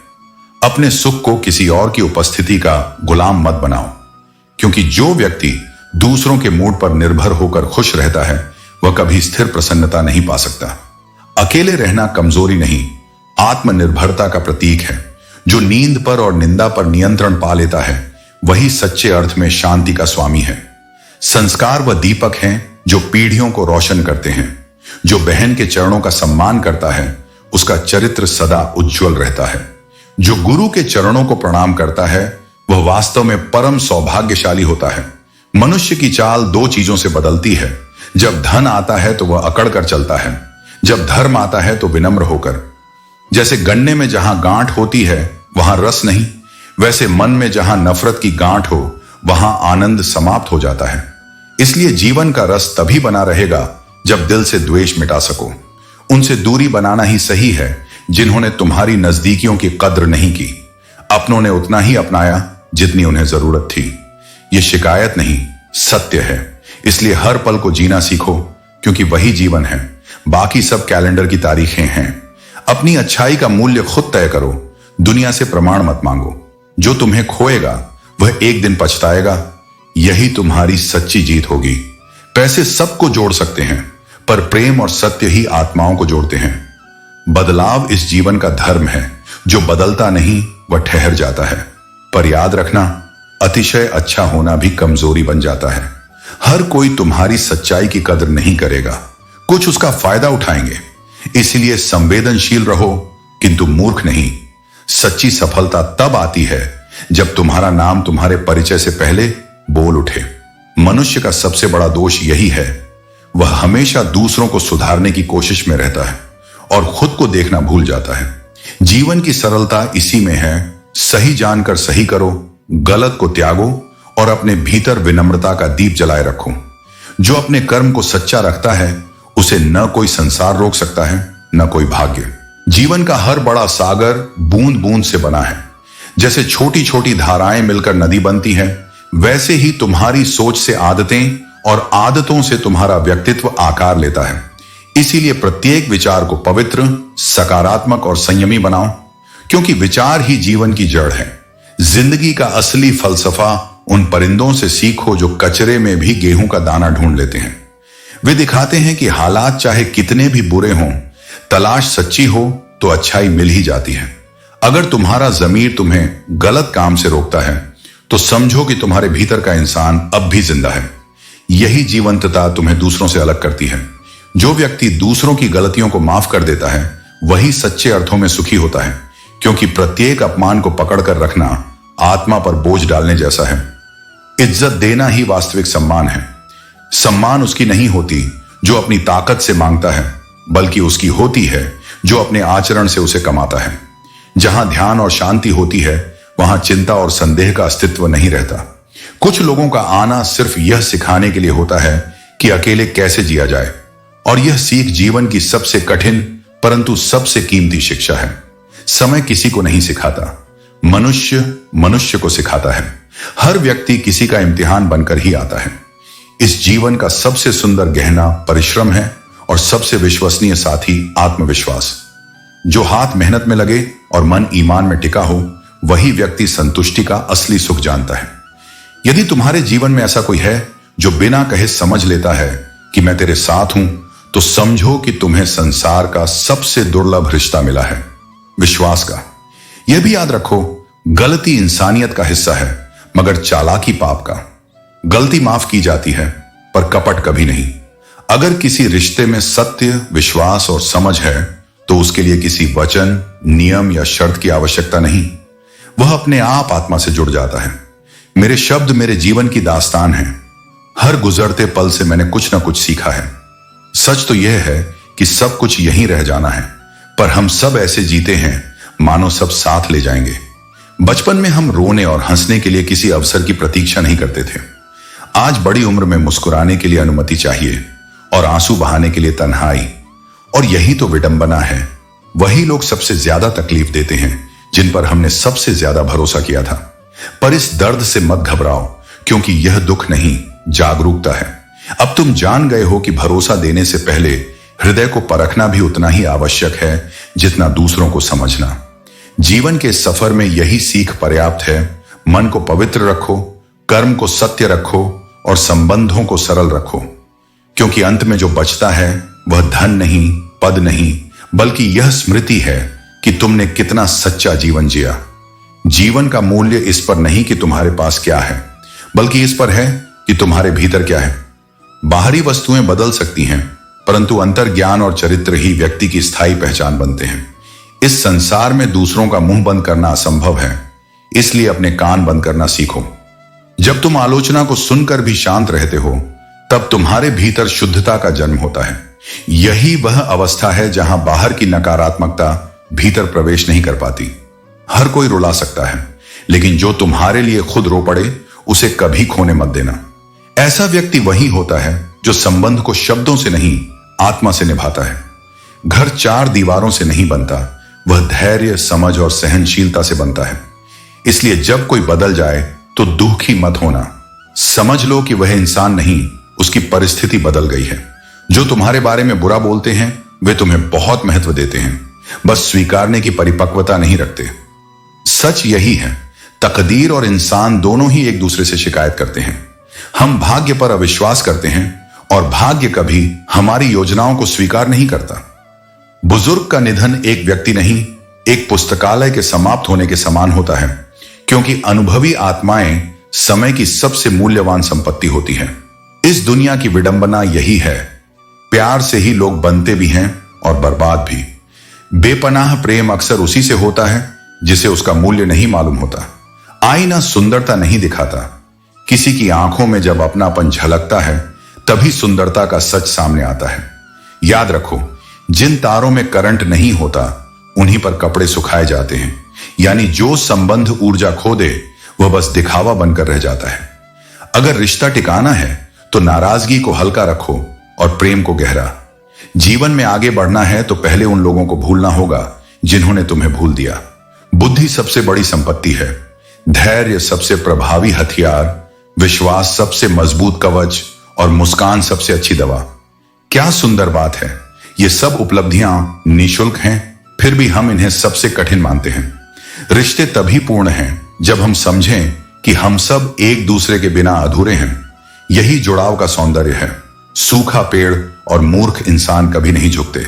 अपने सुख को किसी और की उपस्थिति का गुलाम मत बनाओ, क्योंकि जो व्यक्ति दूसरों के मूड पर निर्भर होकर खुश रहता है वह कभी स्थिर प्रसन्नता नहीं पा सकता। अकेले रहना कमजोरी नहीं, आत्मनिर्भरता का प्रतीक है। जो नींद पर और निंदा पर नियंत्रण पा लेता है वही सच्चे अर्थ में शांति का स्वामी है। संस्कार वह दीपक हैं जो पीढ़ियों को रोशन करते हैं। जो बहन के चरणों का सम्मान करता है उसका चरित्र सदा उज्जवल रहता है। जो गुरु के चरणों को प्रणाम करता है वह वास्तव में परम सौभाग्यशाली होता है। मनुष्य की चाल दो चीजों से बदलती है। जब धन आता है तो वह अकड़ कर चलता है, जब धर्म आता है तो विनम्र होकर। जैसे गन्ने में जहां गांठ होती है वहां रस नहीं, वैसे मन में जहां नफरत की गांठ हो वहां आनंद समाप्त हो जाता है। इसलिए जीवन का रस तभी बना रहेगा जब दिल से द्वेष मिटा सको। उनसे दूरी बनाना ही सही है जिन्होंने तुम्हारी नजदीकियों की कद्र नहीं की। अपनों ने उतना ही अपनाया जितनी उन्हें जरूरत थी। यह शिकायत नहीं, सत्य है। इसलिए हर पल को जीना सीखो, क्योंकि वही जीवन है। बाकी सब कैलेंडर की तारीखें हैं। अपनी अच्छाई का मूल्य खुद तय करो, दुनिया से प्रमाण मत मांगो। जो तुम्हें खोएगा वह एक दिन पछताएगा। यही तुम्हारी सच्ची जीत होगी। पैसे सबको जोड़ सकते हैं, पर प्रेम और सत्य ही आत्माओं को जोड़ते हैं। बदलाव इस जीवन का धर्म है। जो बदलता नहीं वह ठहर जाता है। पर याद रखना, अतिशय अच्छा होना भी कमजोरी बन जाता है। हर कोई तुम्हारी सच्चाई की कदर नहीं करेगा, कुछ उसका फायदा उठाएंगे। इसलिए संवेदनशील रहो, किंतु मूर्ख नहीं। सच्ची सफलता तब आती है जब तुम्हारा नाम तुम्हारे परिचय से पहले बोल उठे। मनुष्य का सबसे बड़ा दोष यही है, वह हमेशा दूसरों को सुधारने की कोशिश में रहता है और खुद को देखना भूल जाता है। जीवन की सरलता इसी में है, सही जानकर सही करो, गलत को त्यागो और अपने भीतर विनम्रता का दीप जलाए रखो। जो अपने कर्म को सच्चा रखता है उसे न कोई संसार रोक सकता है, न कोई भाग्य। जीवन का हर बड़ा सागर बूंद बूंद से बना है। जैसे छोटी छोटी धाराएं मिलकर नदी बनती है, वैसे ही तुम्हारी सोच से आदतें और आदतों से तुम्हारा व्यक्तित्व आकार लेता है। इसीलिए प्रत्येक विचार को पवित्र, सकारात्मक और संयमी बनाओ, क्योंकि विचार ही जीवन की जड़ है। जिंदगी का असली फलसफा उन परिंदों से सीखो जो कचरे में भी गेहूं का दाना ढूंढ लेते हैं। वे दिखाते हैं कि हालात चाहे कितने भी बुरे हों, तलाश सच्ची हो तो अच्छाई मिल ही जाती है। अगर तुम्हारा जमीर तुम्हें गलत काम से रोकता है तो समझो कि तुम्हारे भीतर का इंसान अब भी जिंदा है। यही जीवंतता तुम्हें दूसरों से अलग करती है। जो व्यक्ति दूसरों की गलतियों को माफ कर देता है वही सच्चे अर्थों में सुखी होता है, क्योंकि प्रत्येक अपमान को पकड़कर रखना आत्मा पर बोझ डालने जैसा है। इज्जत देना ही वास्तविक सम्मान है। सम्मान उसकी नहीं होती जो अपनी ताकत से मांगता है, बल्कि उसकी होती है जो अपने आचरण से उसे कमाता है। जहां ध्यान और शांति होती है वहां चिंता और संदेह का अस्तित्व नहीं रहता। कुछ लोगों का आना सिर्फ यह सिखाने के लिए होता है कि अकेले कैसे जिया जाए, और यह सीख जीवन की सबसे कठिन परंतु सबसे कीमती शिक्षा है। समय किसी को नहीं सिखाता, मनुष्य मनुष्य को सिखाता है। हर व्यक्ति किसी का इम्तिहान बनकर ही आता है। इस जीवन का सबसे सुंदर गहना परिश्रम है और सबसे विश्वसनीय साथी आत्मविश्वास। जो हाथ मेहनत में लगे और मन ईमान में टिका हो, वही व्यक्ति संतुष्टि का असली सुख जानता है। यदि तुम्हारे जीवन में ऐसा कोई है जो बिना कहे समझ लेता है कि मैं तेरे साथ हूं, तो समझो कि तुम्हें संसार का सबसे दुर्लभ रिश्ता मिला है, विश्वास का। यह भी याद रखो, गलती इंसानियत का हिस्सा है, मगर चालाकी पाप का। गलती माफ की जाती है, पर कपट कभी नहीं। अगर किसी रिश्ते में सत्य, विश्वास और समझ है, तो उसके लिए किसी वचन, नियम या शर्त की आवश्यकता नहीं। वह अपने आप आत्मा से जुड़ जाता है। मेरे शब्द मेरे जीवन की दास्तान है। हर गुजरते पल से मैंने कुछ ना कुछ सीखा है। सच तो यह है कि सब कुछ यहीं रह जाना है, पर हम सब ऐसे जीते हैं मानो सब साथ ले जाएंगे। बचपन में हम रोने और हंसने के लिए किसी अवसर की प्रतीक्षा नहीं करते थे। आज बड़ी उम्र में मुस्कुराने के लिए अनुमति चाहिए और आंसू बहाने के लिए तन्हाई। और यही तो विडंबना है। वही लोग सबसे ज्यादा तकलीफ देते हैं जिन पर हमने सबसे ज्यादा भरोसा किया था। पर इस दर्द से मत घबराओ, क्योंकि यह दुख नहीं, जागरूकता है। अब तुम जान गए हो कि भरोसा देने से पहले हृदय को परखना भी उतना ही आवश्यक है जितना दूसरों को समझना। जीवन के सफर में यही सीख पर्याप्त है। मन को पवित्र रखो, कर्म को सत्य रखो और संबंधों को सरल रखो, क्योंकि अंत में जो बचता है वह धन नहीं, पद नहीं, बल्कि यह स्मृति है कि तुमने कितना सच्चा जीवन जिया। जीवन का मूल्य इस पर नहीं कि तुम्हारे पास क्या है, बल्कि इस पर है कि तुम्हारे भीतर क्या है। बाहरी वस्तुएं बदल सकती हैं, परंतु अंतर ज्ञान और चरित्र ही व्यक्ति की स्थायी पहचान बनते हैं। इस संसार में दूसरों का मुंह बंद करना असंभव है, इसलिए अपने कान बंद करना सीखो। जब तुम आलोचना को सुनकर भी शांत रहते हो, तब तुम्हारे भीतर शुद्धता का जन्म होता है। यही वह अवस्था है जहां बाहर की नकारात्मकता भीतर प्रवेश नहीं कर पाती। हर कोई रुला सकता है, लेकिन जो तुम्हारे लिए खुद रो पड़े उसे कभी खोने मत देना। ऐसा व्यक्ति वही होता है जो संबंध को शब्दों से नहीं, आत्मा से निभाता है। घर चार दीवारों से नहीं बनता, वह धैर्य, समझ और सहनशीलता से बनता है। इसलिए जब कोई बदल जाए तो दुखी मत होना। समझ लो कि वह इंसान नहीं, उसकी परिस्थिति बदल गई है। जो तुम्हारे बारे में बुरा बोलते हैं वे तुम्हें बहुत महत्व देते हैं, बस स्वीकारने की परिपक्वता नहीं रखते। सच यही है, तकदीर और इंसान दोनों ही एक दूसरे से शिकायत करते हैं। हम भाग्य पर अविश्वास करते हैं और भाग्य कभी हमारी योजनाओं को स्वीकार नहीं करता। बुजुर्ग का निधन एक व्यक्ति नहीं, एक पुस्तकालय के समाप्त होने के समान होता है, क्योंकि अनुभवी आत्माएं समय की सबसे मूल्यवान संपत्ति होती है। इस दुनिया की विडंबना यही है, प्यार से ही लोग बनते भी हैं और बर्बाद भी। बेपनाह प्रेम अक्सर उसी से होता है जिसे उसका मूल्य नहीं मालूम होता। आईना सुंदरता नहीं दिखाता, किसी की आंखों में जब अपनापन झलकता है तभी सुंदरता का सच सामने आता है। याद रखो, जिन तारों में करंट नहीं होता उन्हीं पर कपड़े सुखाए जाते हैं। यानी जो संबंध ऊर्जा खो दे वह बस दिखावा बनकर रह जाता है। अगर रिश्ता टिकाना है तो नाराजगी को हल्का रखो और प्रेम को गहरा। जीवन में आगे बढ़ना है तो पहले उन लोगों को भूलना होगा जिन्होंने तुम्हें भूल दिया। बुद्धि सबसे बड़ी संपत्ति है, धैर्य सबसे प्रभावी हथियार, विश्वास सबसे मजबूत कवच और मुस्कान सबसे अच्छी दवा। क्या सुंदर बात है, ये सब उपलब्धियां निःशुल्क हैं, फिर भी हम इन्हें सबसे कठिन मानते हैं। रिश्ते तभी पूर्ण हैं जब हम समझें कि हम सब एक दूसरे के बिना अधूरे हैं। यही जुड़ाव का सौंदर्य है। सूखा पेड़ और मूर्ख इंसान कभी नहीं झुकते,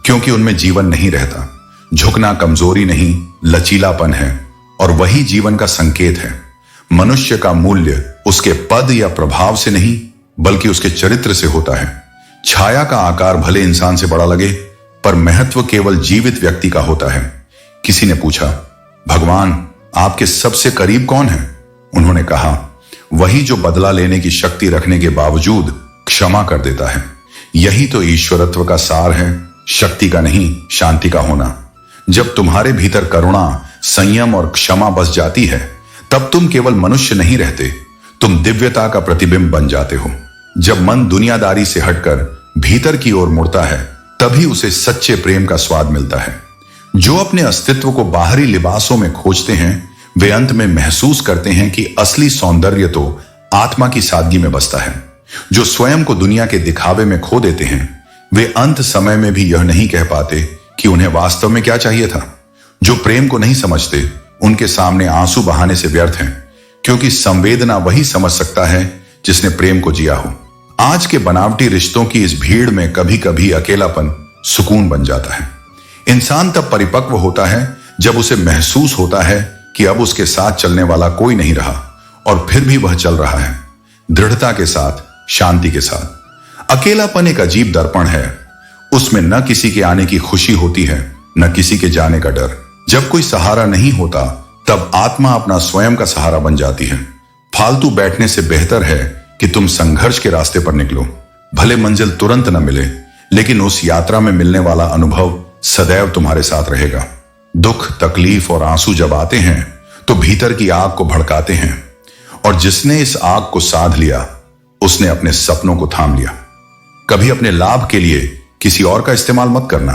क्योंकि उनमें जीवन नहीं रहता। झुकना कमजोरी नहीं, लचीलापन है, और वही जीवन का संकेत है। मनुष्य का मूल्य उसके पद या प्रभाव से नहीं, बल्कि उसके चरित्र से होता है। छाया का आकार भले इंसान से बड़ा लगे, पर महत्व केवल जीवित व्यक्ति का होता है। किसी ने पूछा, भगवान आपके सबसे करीब कौन है? उन्होंने कहा, वही जो बदला लेने की शक्ति रखने के बावजूद क्षमा कर देता है। यही तो ईश्वरत्व का सार है। शक्ति का नहीं, शांति का होना। जब तुम्हारे भीतर करुणा, संयम और क्षमा बस जाती है, तब तुम केवल मनुष्य नहीं रहते, तुम दिव्यता का प्रतिबिंब बन जाते हो। जब मन दुनियादारी से हटकर भीतर की ओर मुड़ता है, तभी उसे सच्चे प्रेम का स्वाद मिलता है। जो अपने अस्तित्व को बाहरी लिबासों में खोजते हैं, वे अंत में महसूस करते हैं कि असली सौंदर्य तो आत्मा की सादगी में बसता है। जो स्वयं को दुनिया के दिखावे में खो देते हैं, वे अंत समय में भी यह नहीं कह पाते कि उन्हें वास्तव में क्या चाहिए था। जो प्रेम को नहीं समझते, उनके सामने आंसू बहाने से व्यर्थ हैं, क्योंकि संवेदना वही समझ सकता है जिसने प्रेम को जिया हो। आज के बनावटी रिश्तों की इस भीड़ में कभी कभी अकेलापन सुकून बन जाता है। इंसान तब परिपक्व होता है जब उसे महसूस होता है कि अब उसके साथ चलने वाला कोई नहीं रहा, और फिर भी वह चल रहा है, दृढ़ता के साथ, शांति के साथ। अकेलापन एक अजीब दर्पण है। उसमें न किसी के आने की खुशी होती है, न किसी के जाने का डर। जब कोई सहारा नहीं होता, तब आत्मा अपना स्वयं का सहारा बन जाती है। फालतू बैठने से बेहतर है कि तुम संघर्ष के रास्ते पर निकलो। भले मंजिल तुरंत न मिले, लेकिन उस यात्रा में मिलने वाला अनुभव सदैव तुम्हारे साथ रहेगा। दुख, तकलीफ और आंसू जब आते हैं, तो भीतर की आग को भड़काते हैं, और जिसने इस आग को साध लिया, उसने अपने सपनों को थाम लिया। कभी अपने लाभ के लिए किसी और का इस्तेमाल मत करना,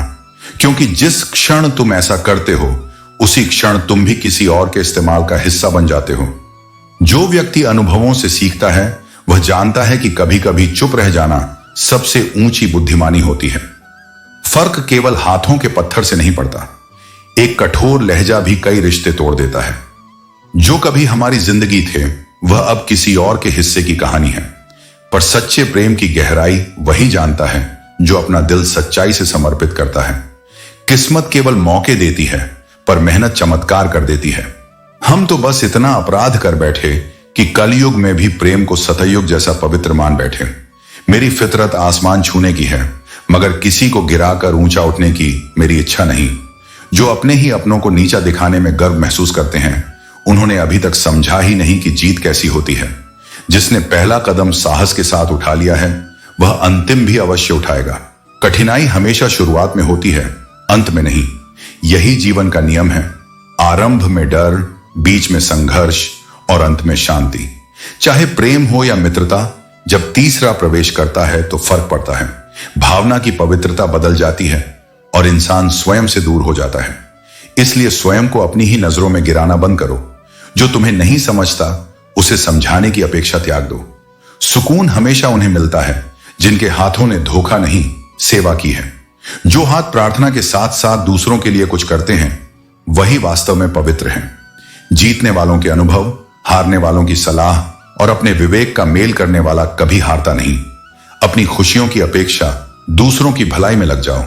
क्योंकि जिस क्षण तुम ऐसा करते हो, उसी क्षण तुम भी किसी और के इस्तेमाल का हिस्सा बन जाते हो। जो व्यक्ति अनुभवों से सीखता है, वह जानता है कि कभी कभी चुप रह जाना सबसे ऊंची बुद्धिमानी होती है। फर्क केवल हाथों के पत्थर से नहीं पड़ता। एक कठोर लहजा भी कई रिश्ते तोड़ देता है। जो कभी हमारी जिंदगी थे, वह अब किसी और के हिस्से की कहानी है। पर सच्चे प्रेम की गहराई वही जानता है जो अपना दिल सच्चाई से समर्पित करता है। किस्मत केवल मौके देती है, पर मेहनत चमत्कार कर देती है। हम तो बस इतना अपराध कर बैठे कि कलयुग में भी प्रेम को सतयुग जैसा पवित्र मान बैठे। मेरी फितरत आसमान छूने की है, मगर किसी को गिराकर ऊंचा उठने की मेरी इच्छा नहीं। जो अपने ही अपनों को नीचा दिखाने में गर्व महसूस करते हैं, उन्होंने अभी तक समझा ही नहीं कि जीत कैसी होती है। जिसने पहला कदम साहस के साथ उठा लिया है, वह अंतिम भी अवश्य उठाएगा। कठिनाई हमेशा शुरुआत में होती है, अंत में नहीं। यही जीवन का नियम है। आरंभ में डर, बीच में संघर्ष और अंत में शांति। चाहे प्रेम हो या मित्रता, जब तीसरा प्रवेश करता है तो फर्क पड़ता है। भावना की पवित्रता बदल जाती है और इंसान स्वयं से दूर हो जाता है। इसलिए स्वयं को अपनी ही नजरों में गिराना बंद करो। जो तुम्हें नहीं समझता, उसे समझाने की अपेक्षा त्याग दो। सुकून हमेशा उन्हें मिलता है जिनके हाथों ने धोखा नहीं, सेवा की है। जो हाथ प्रार्थना के साथ साथ दूसरों के लिए कुछ करते हैं, वही वास्तव में पवित्र हैं। जीतने वालों के अनुभव, हारने वालों की सलाह और अपने विवेक का मेल करने वाला कभी हारता नहीं। अपनी खुशियों की अपेक्षा दूसरों की भलाई में लग जाओ।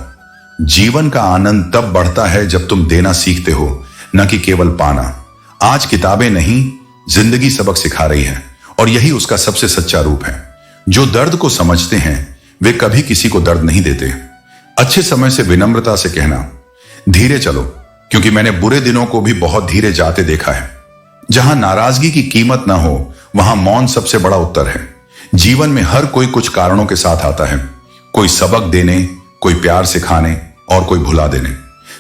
जीवन का आनंद तब बढ़ता है जब तुम देना सीखते हो, न कि केवल पाना। आज किताबें नहीं, जिंदगी सबक सिखा रही है, और यही उसका सबसे सच्चा रूप है। जो दर्द को समझते हैं, वे कभी किसी को दर्द नहीं देते। अच्छे समय से विनम्रता से कहना, धीरे चलो, क्योंकि मैंने बुरे दिनों को भी बहुत धीरे जाते देखा है। जहां नाराजगी की कीमत ना हो, वहां मौन सबसे बड़ा उत्तर है। जीवन में हर कोई कुछ कारणों के साथ आता है। कोई सबक देने, कोई प्यार सिखाने और कोई भुला देने।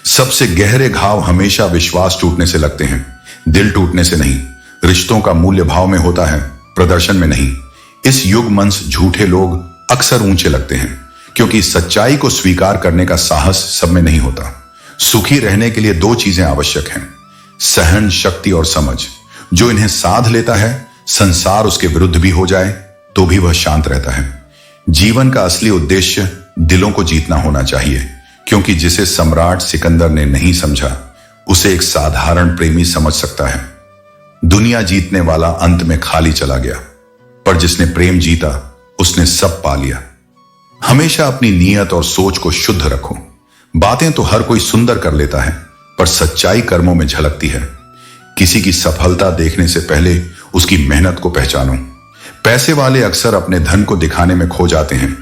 सबसे गहरे घाव हमेशा विश्वास टूटने से लगते हैं, दिल टूटने से नहीं। रिश्तों का मूल्य भाव में होता है, प्रदर्शन में नहीं। इस युग मंच झूठे लोग अक्सर ऊंचे लगते हैं, क्योंकि सच्चाई को स्वीकार करने का साहस सब में नहीं होता। सुखी रहने के लिए दो चीजें आवश्यक हैं, सहन शक्ति और समझ। जो इन्हें साध लेता है, संसार उसके विरुद्ध भी हो जाए तो भी वह शांत रहता है। जीवन का असली उद्देश्य दिलों को जीतना होना चाहिए, क्योंकि जिसे सम्राट सिकंदर ने नहीं समझा, उसे एक साधारण प्रेमी समझ सकता है। दुनिया जीतने वाला अंत में खाली चला गया, पर जिसने प्रेम जीता, उसने सब पा लिया। हमेशा अपनी नीयत और सोच को शुद्ध रखो। बातें तो हर कोई सुंदर कर लेता है, पर सच्चाई कर्मों में झलकती है। किसी की सफलता देखने से पहले उसकी मेहनत को पहचानो। पैसे वाले अक्सर अपने धन को दिखाने में खो जाते हैं,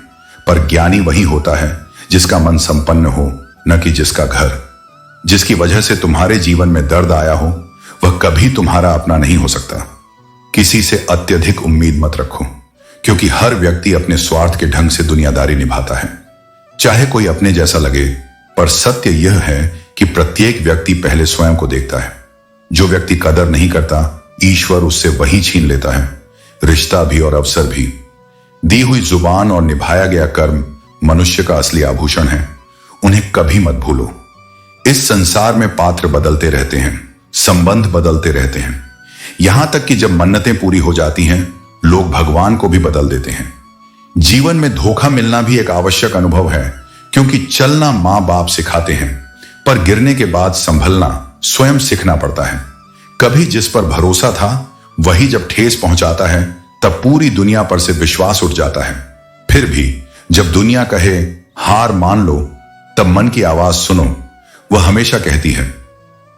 पर ज्ञानी वही होता है जिसका मन संपन्न हो, न कि जिसका घर। जिसकी वजह से तुम्हारे जीवन में दर्द आया हो, वह कभी तुम्हारा अपना नहीं हो सकता। किसी से अत्यधिक उम्मीद मत रखो, क्योंकि हर व्यक्ति अपने स्वार्थ के ढंग से दुनियादारी निभाता है। चाहे कोई अपने जैसा लगे, पर सत्य यह है कि प्रत्येक व्यक्ति पहले स्वयं को देखता है। जो व्यक्ति कदर नहीं करता, ईश्वर उससे वही छीन लेता है, रिश्ता भी और अवसर भी। दी हुई जुबान और निभाया गया कर्म मनुष्य का असली आभूषण है, उन्हें कभी मत भूलो। इस संसार में पात्र बदलते रहते हैं, संबंध बदलते रहते हैं, यहां तक कि जब मन्नतें पूरी हो जाती हैं, लोग भगवान को भी बदल देते हैं। जीवन में धोखा मिलना भी एक आवश्यक अनुभव है, क्योंकि चलना मां बाप सिखाते हैं, पर गिरने के बाद संभलना स्वयं सीखना पड़ता है। कभी जिस पर भरोसा था वही जब ठेस पहुंचाता है, तब पूरी दुनिया पर से विश्वास उठ जाता है। फिर भी जब दुनिया कहे हार मान लो, तब मन की आवाज सुनो। वह हमेशा कहती है,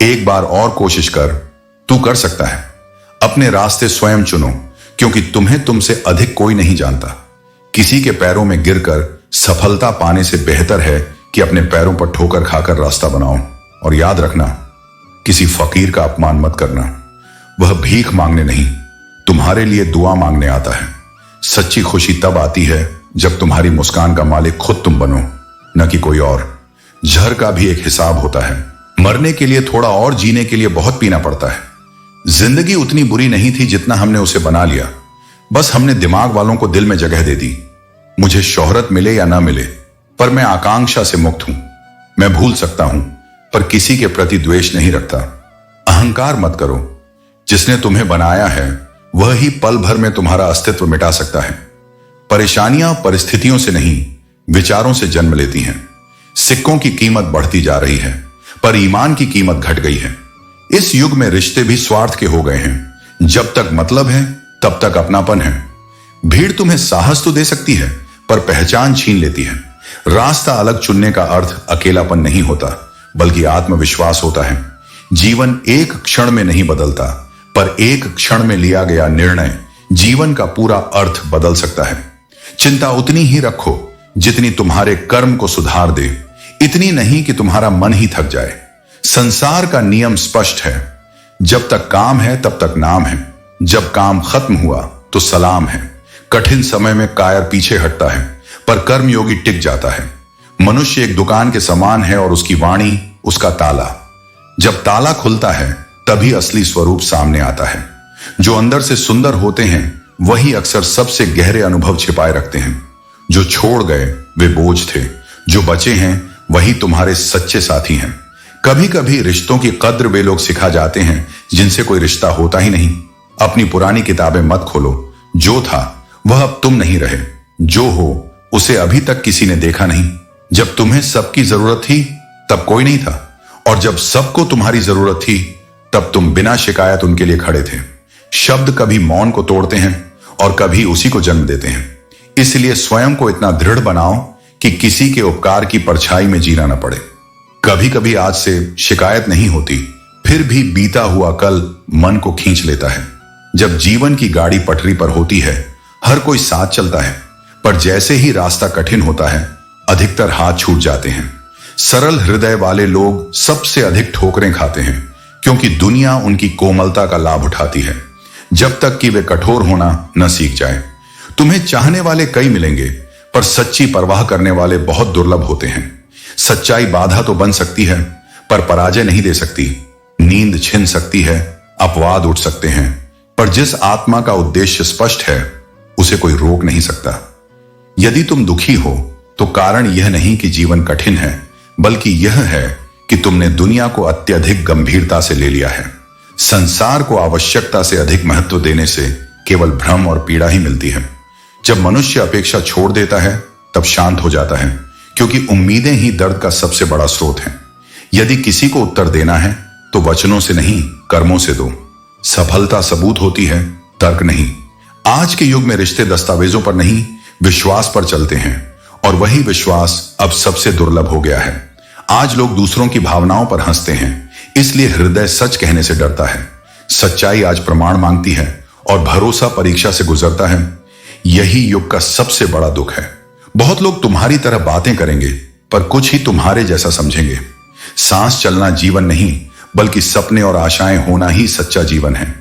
एक बार और कोशिश कर, तू कर सकता है। अपने रास्ते स्वयं चुनो, क्योंकि तुम्हें तुमसे अधिक कोई नहीं जानता। किसी के पैरों में गिरकर सफलता पाने से बेहतर है कि अपने पैरों पर ठोकर खाकर रास्ता बनाओ। और याद रखना, किसी फकीर का अपमान मत करना। वह भीख मांगने नहीं, तुम्हारे लिए दुआ मांगने आता है। सच्ची खुशी तब आती है जब तुम्हारी मुस्कान का मालिक खुद तुम बनो, न कि कोई और। जहर का भी एक हिसाब होता है, मरने के लिए थोड़ा और जीने के लिए बहुत पीना पड़ता है। जिंदगी उतनी बुरी नहीं थी जितना हमने उसे बना लिया, बस हमने दिमाग वालों को दिल में जगह दे दी। मुझे शोहरत मिले या ना मिले, पर मैं आकांक्षा से मुक्त हूं। मैं भूल सकता हूं, पर किसी के प्रति द्वेष नहीं रखता। अहंकार मत करो, जिसने तुम्हें बनाया है वह ही पल भर में तुम्हारा अस्तित्व मिटा सकता है। परेशानियां परिस्थितियों से नहीं, विचारों से जन्म लेती हैं। सिक्कों की कीमत बढ़ती जा रही है, पर ईमान की कीमत घट गई है। इस युग में रिश्ते भी स्वार्थ के हो गए हैं। जब तक मतलब है तब तक अपनापन है। भीड़ तुम्हें साहस तो दे सकती है, पर पहचान छीन लेती है। रास्ता अलग चुनने का अर्थ अकेलापन नहीं होता, बल्कि आत्मविश्वास होता है। जीवन एक क्षण में नहीं बदलता, पर एक क्षण में लिया गया निर्णय जीवन का पूरा अर्थ बदल सकता है। चिंता उतनी ही रखो जितनी तुम्हारे कर्म को सुधार दे, इतनी नहीं कि तुम्हारा मन ही थक जाए। संसार का नियम स्पष्ट है, जब तक काम है तब तक नाम है, जब काम खत्म हुआ तो सलाम है। कठिन समय में कायर पीछे हटता है, पर कर्मयोगी टिक जाता है। मनुष्य एक दुकान के समान है और उसकी वाणी उसका ताला। जब ताला खुलता है तभी असली स्वरूप सामने आता है। जो अंदर से सुंदर होते हैं वही अक्सर सबसे गहरे अनुभव छिपाए रखते हैं। जो छोड़ गए वे बोझ थे, जो बचे हैं वही तुम्हारे सच्चे साथी हैं। कभी कभी रिश्तों की कद्र वे लोग सिखा जाते हैं जिनसे कोई रिश्ता होता ही नहीं। अपनी पुरानी किताबें मत खोलो, जो था वह अब तुम नहीं रहे, जो हो उसे अभी तक किसी ने देखा नहीं। जब तुम्हें सबकी जरूरत थी तब कोई नहीं था, और जब सबको तुम्हारी जरूरत थी तब तुम बिना शिकायत उनके लिए खड़े थे। शब्द कभी मौन को तोड़ते हैं और कभी उसी को जन्म देते हैं। इसलिए स्वयं को इतना दृढ़ बनाओ कि किसी के उपकार की परछाई में जीना न पड़े। कभी कभी आज से शिकायत नहीं होती, फिर भी बीता हुआ कल मन को खींच लेता है। जब जीवन की गाड़ी पटरी पर होती है, हर कोई साथ चलता है, पर जैसे ही रास्ता कठिन होता है, अधिकतर हाथ छूट जाते हैं। सरल हृदय वाले लोग सबसे अधिक ठोकरें खाते हैं, क्योंकि दुनिया उनकी कोमलता का लाभ उठाती है, जब तक कि वे कठोर होना न सीख जाए। तुम्हें चाहने वाले कई मिलेंगे, पर सच्ची परवाह करने वाले बहुत दुर्लभ होते हैं। सच्चाई बाधा तो बन सकती है, पर पराजय नहीं दे सकती। नींद छिन सकती है, अपवाद उठ सकते हैं, पर जिस आत्मा का उद्देश्य स्पष्ट है उसे कोई रोक नहीं सकता। यदि तुम दुखी हो तो कारण यह नहीं कि जीवन कठिन है, बल्कि यह है कि तुमने दुनिया को अत्यधिक गंभीरता से ले लिया है। संसार को आवश्यकता से अधिक महत्व देने से केवल भ्रम और पीड़ा ही मिलती है। जब मनुष्य अपेक्षा छोड़ देता है तब शांत हो जाता है, क्योंकि उम्मीदें ही दर्द का सबसे बड़ा स्रोत हैं। यदि किसी को उत्तर देना है तो वचनों से नहीं, कर्मों से दो। सफलता सबूत होती है, तर्क नहीं। आज के युग में रिश्ते दस्तावेजों पर नहीं, विश्वास पर चलते हैं, और वही विश्वास अब सबसे दुर्लभ हो गया है। आज लोग दूसरों की भावनाओं पर हंसते हैं, इसलिए हृदय सच कहने से डरता है। सच्चाई आज प्रमाण मांगती है और भरोसा परीक्षा से गुजरता है। यही युग का सबसे बड़ा दुख है। बहुत लोग तुम्हारी तरह बातें करेंगे, पर कुछ ही तुम्हारे जैसा समझेंगे। सांस चलना जीवन नहीं, बल्कि सपने और आशाएं होना ही सच्चा जीवन है।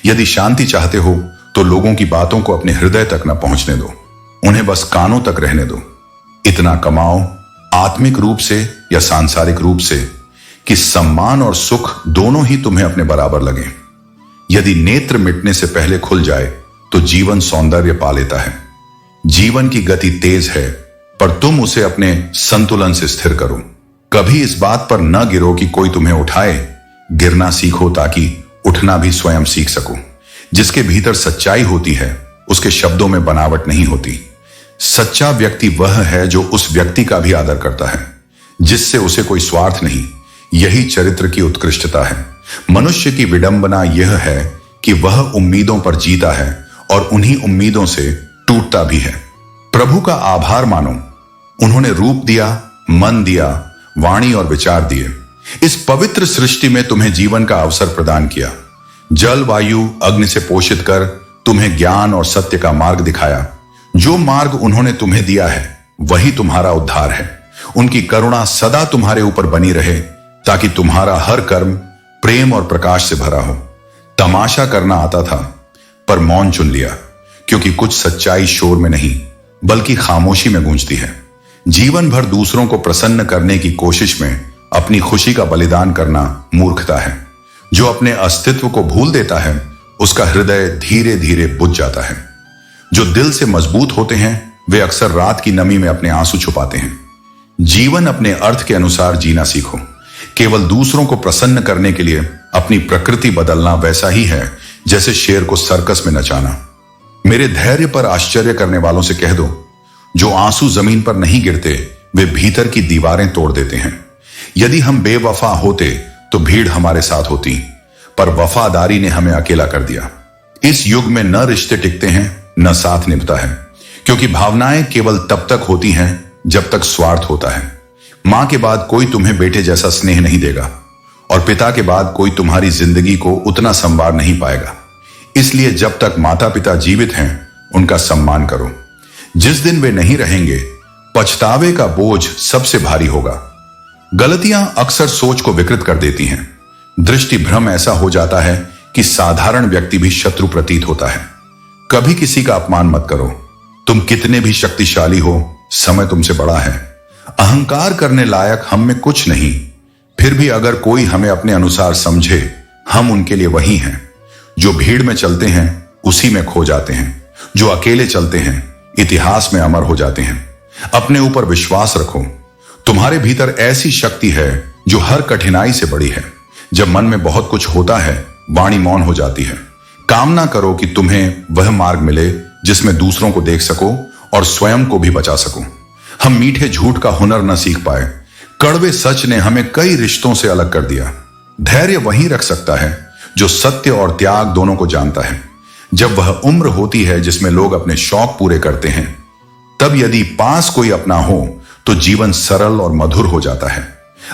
यदि शांति चाहते हो तो लोगों की बातों को अपने हृदय तक न पहुंचने दो, उन्हें बस कानों तक रहने दो। इतना कमाओ आत्मिक रूप से या सांसारिक रूप से, कि सम्मान और सुख दोनों ही तुम्हें अपने बराबर लगे। यदि नेत्र मिटने से पहले खुल जाए तो जीवन सौंदर्य पा लेता है। जीवन की गति तेज है, पर तुम उसे अपने संतुलन से स्थिर करो। कभी इस बात पर न गिरो कि कोई तुम्हें उठाए। गिरना सीखो ताकि उठना भी स्वयं सीख सको। जिसके भीतर सच्चाई होती है उसके शब्दों में बनावट नहीं होती। सच्चा व्यक्ति वह है जो उस व्यक्ति का भी आदर करता है, जिससे उसे कोई स्वार्थ नहीं। यही चरित्र की उत्कृष्टता है। मनुष्य की विडंबना यह है कि वह उम्मीदों पर जीता है और उन्हीं उम्मीदों से टूटता भी है। प्रभु का आभार मानो, उन्होंने रूप दिया, मन दिया, वाणी और विचार दिए। इस पवित्र सृष्टि में तुम्हें जीवन का अवसर प्रदान किया। जल, वायु, अग्नि से पोषित कर तुम्हें ज्ञान और सत्य का मार्ग दिखाया। जो मार्ग उन्होंने तुम्हें दिया है वही तुम्हारा उद्धार है। उनकी करुणा सदा तुम्हारे ऊपर बनी रहे ताकि तुम्हारा हर कर्म प्रेम और प्रकाश से भरा हो। तमाशा करना आता था पर मौन चुन लिया, क्योंकि कुछ सच्चाई शोर में नहीं बल्कि खामोशी में गूंजती है। जीवन भर दूसरों को प्रसन्न करने की कोशिश में अपनी खुशी का बलिदान करना मूर्खता है। जो अपने अस्तित्व को भूल देता है उसका हृदय धीरे धीरे बुझ जाता है। जो दिल से मजबूत होते हैं वे अक्सर रात की नमी में अपने आंसू छुपाते हैं। जीवन अपने अर्थ के अनुसार जीना सीखो। केवल दूसरों को प्रसन्न करने के लिए अपनी प्रकृति बदलना वैसा ही है जैसे शेर को सर्कस में नचाना। मेरे धैर्य पर आश्चर्य करने वालों से कह दो, जो आंसू जमीन पर नहीं गिरते वे भीतर की दीवारें तोड़ देते हैं। यदि हम बेवफा होते तो भीड़ हमारे साथ होती, पर वफादारी ने हमें अकेला कर दिया। इस युग में न रिश्ते टिकते हैं न साथ निभता है, क्योंकि भावनाएं केवल तब तक होती हैं जब तक स्वार्थ होता है। मां के बाद कोई तुम्हें बेटे जैसा स्नेह नहीं देगा और पिता के बाद कोई तुम्हारी जिंदगी को उतना संवार नहीं पाएगा। इसलिए जब तक माता पिता जीवित हैं उनका सम्मान करो। जिस दिन वे नहीं रहेंगे पछतावे का बोझ सबसे भारी होगा। गलतियां अक्सर सोच को विकृत कर देती हैं। दृष्टि भ्रम ऐसा हो जाता है कि साधारण व्यक्ति भी शत्रु प्रतीत होता है। कभी किसी का अपमान मत करो। तुम कितने भी शक्तिशाली हो, समय तुमसे बड़ा है। अहंकार करने लायक हम में कुछ नहीं, फिर भी अगर कोई हमें अपने अनुसार समझे हम उनके लिए वही हैं। जो भीड़ में चलते हैं उसी में खो जाते हैं। जो अकेले चलते हैं इतिहास में अमर हो जाते हैं। अपने ऊपर विश्वास रखो। तुम्हारे भीतर ऐसी शक्ति है जो हर कठिनाई से बड़ी है। जब मन में बहुत कुछ होता है वाणी मौन हो जाती है। कामना करो कि तुम्हें वह मार्ग मिले जिसमें दूसरों को देख सको और स्वयं को भी बचा सको। हम मीठे झूठ का हुनर न सीख पाए। कड़वे सच ने हमें कई रिश्तों से अलग कर दिया। धैर्य वही रख सकता है जो सत्य और त्याग दोनों को जानता है। जब वह उम्र होती है जिसमें लोग अपने शौक पूरे करते हैं, तब यदि पास कोई अपना हो तो जीवन सरल और मधुर हो जाता है।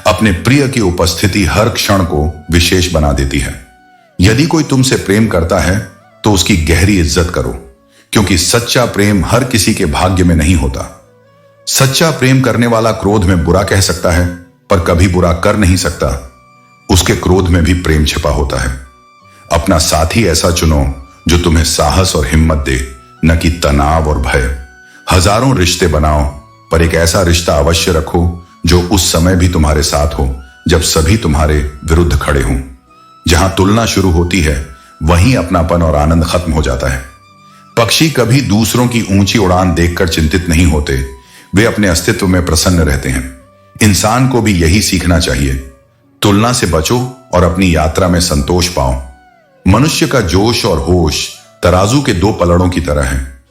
अपने प्रिय की उपस्थिति हर क्षण को विशेष बना देती है। यदि कोई तुमसे प्रेम करता है तो उसकी गहरी इज्जत करो, क्योंकि सच्चा प्रेम हर किसी के भाग्य में नहीं होता। सच्चा प्रेम करने वाला क्रोध में बुरा कह सकता है पर कभी बुरा कर नहीं सकता। उसके क्रोध में भी प्रेम छिपा होता है। अपना साथी ऐसा चुनो जो तुम्हें साहस और हिम्मत दे, न कि तनाव और भय। हजारों रिश्ते बनाओ पर एक ऐसा रिश्ता अवश्य रखो जो उस समय भी तुम्हारे साथ हो जब सभी तुम्हारे विरुद्ध खड़े हों। जहां तुलना शुरू होती है वहीं अपनापन और आनंद खत्म हो जाता है। पक्षी कभी दूसरों की ऊंची उड़ान देखकर चिंतित नहीं होते, वे अपने अस्तित्व में प्रसन्न रहते हैं। इंसान को भी यही सीखना चाहिए। तुलना से बचो और अपनी यात्रा में संतोष पाओ। मनुष्य का जोश और होश तराजू के दो पलड़ों की तरह है।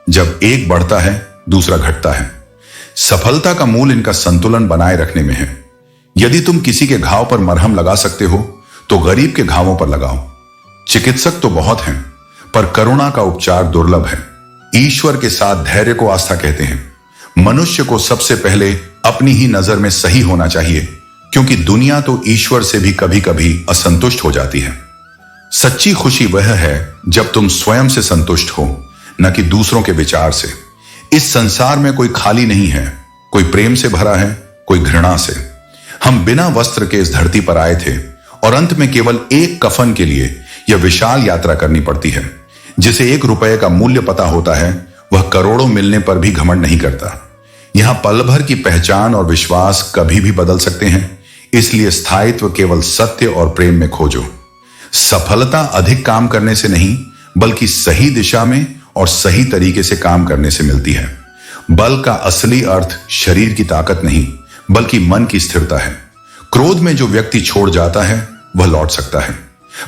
जब एक बढ़ता है दूसरा घटता है। सफलता का मूल इनका संतुलन बनाए रखने में है। यदि तुम किसी के घाव पर मरहम लगा सकते हो तो गरीब के घावों पर लगाओ। चिकित्सक तो बहुत हैं, पर करुणा का उपचार दुर्लभ है। ईश्वर के साथ धैर्य को आस्था कहते हैं। मनुष्य को सबसे पहले अपनी ही नजर में सही होना चाहिए, क्योंकि दुनिया तो ईश्वर से भी कभी कभी असंतुष्ट हो जाती है। सच्ची खुशी वह है जब तुम स्वयं से संतुष्ट हो, न कि दूसरों के विचार से। इस संसार में कोई खाली नहीं है। कोई प्रेम से भरा है, कोई घृणा से। हम बिना वस्त्र के इस धरती पर आए थे और अंत में केवल एक कफन के लिए यह विशाल यात्रा करनी पड़ती है। जिसे 1 रुपये का मूल्य पता होता है वह करोड़ों मिलने पर भी घमंड नहीं करता। यहां पल भर की पहचान और विश्वास कभी भी बदल सकते हैं, इसलिए स्थायित्व केवल सत्य और प्रेम में खोजो। सफलता अधिक काम करने से नहीं, बल्कि सही दिशा में और सही तरीके से काम करने से मिलती है। बल का असली अर्थ शरीर की ताकत नहीं, बल्कि मन की स्थिरता है। क्रोध में जो व्यक्ति छोड़ जाता है वह लौट सकता है,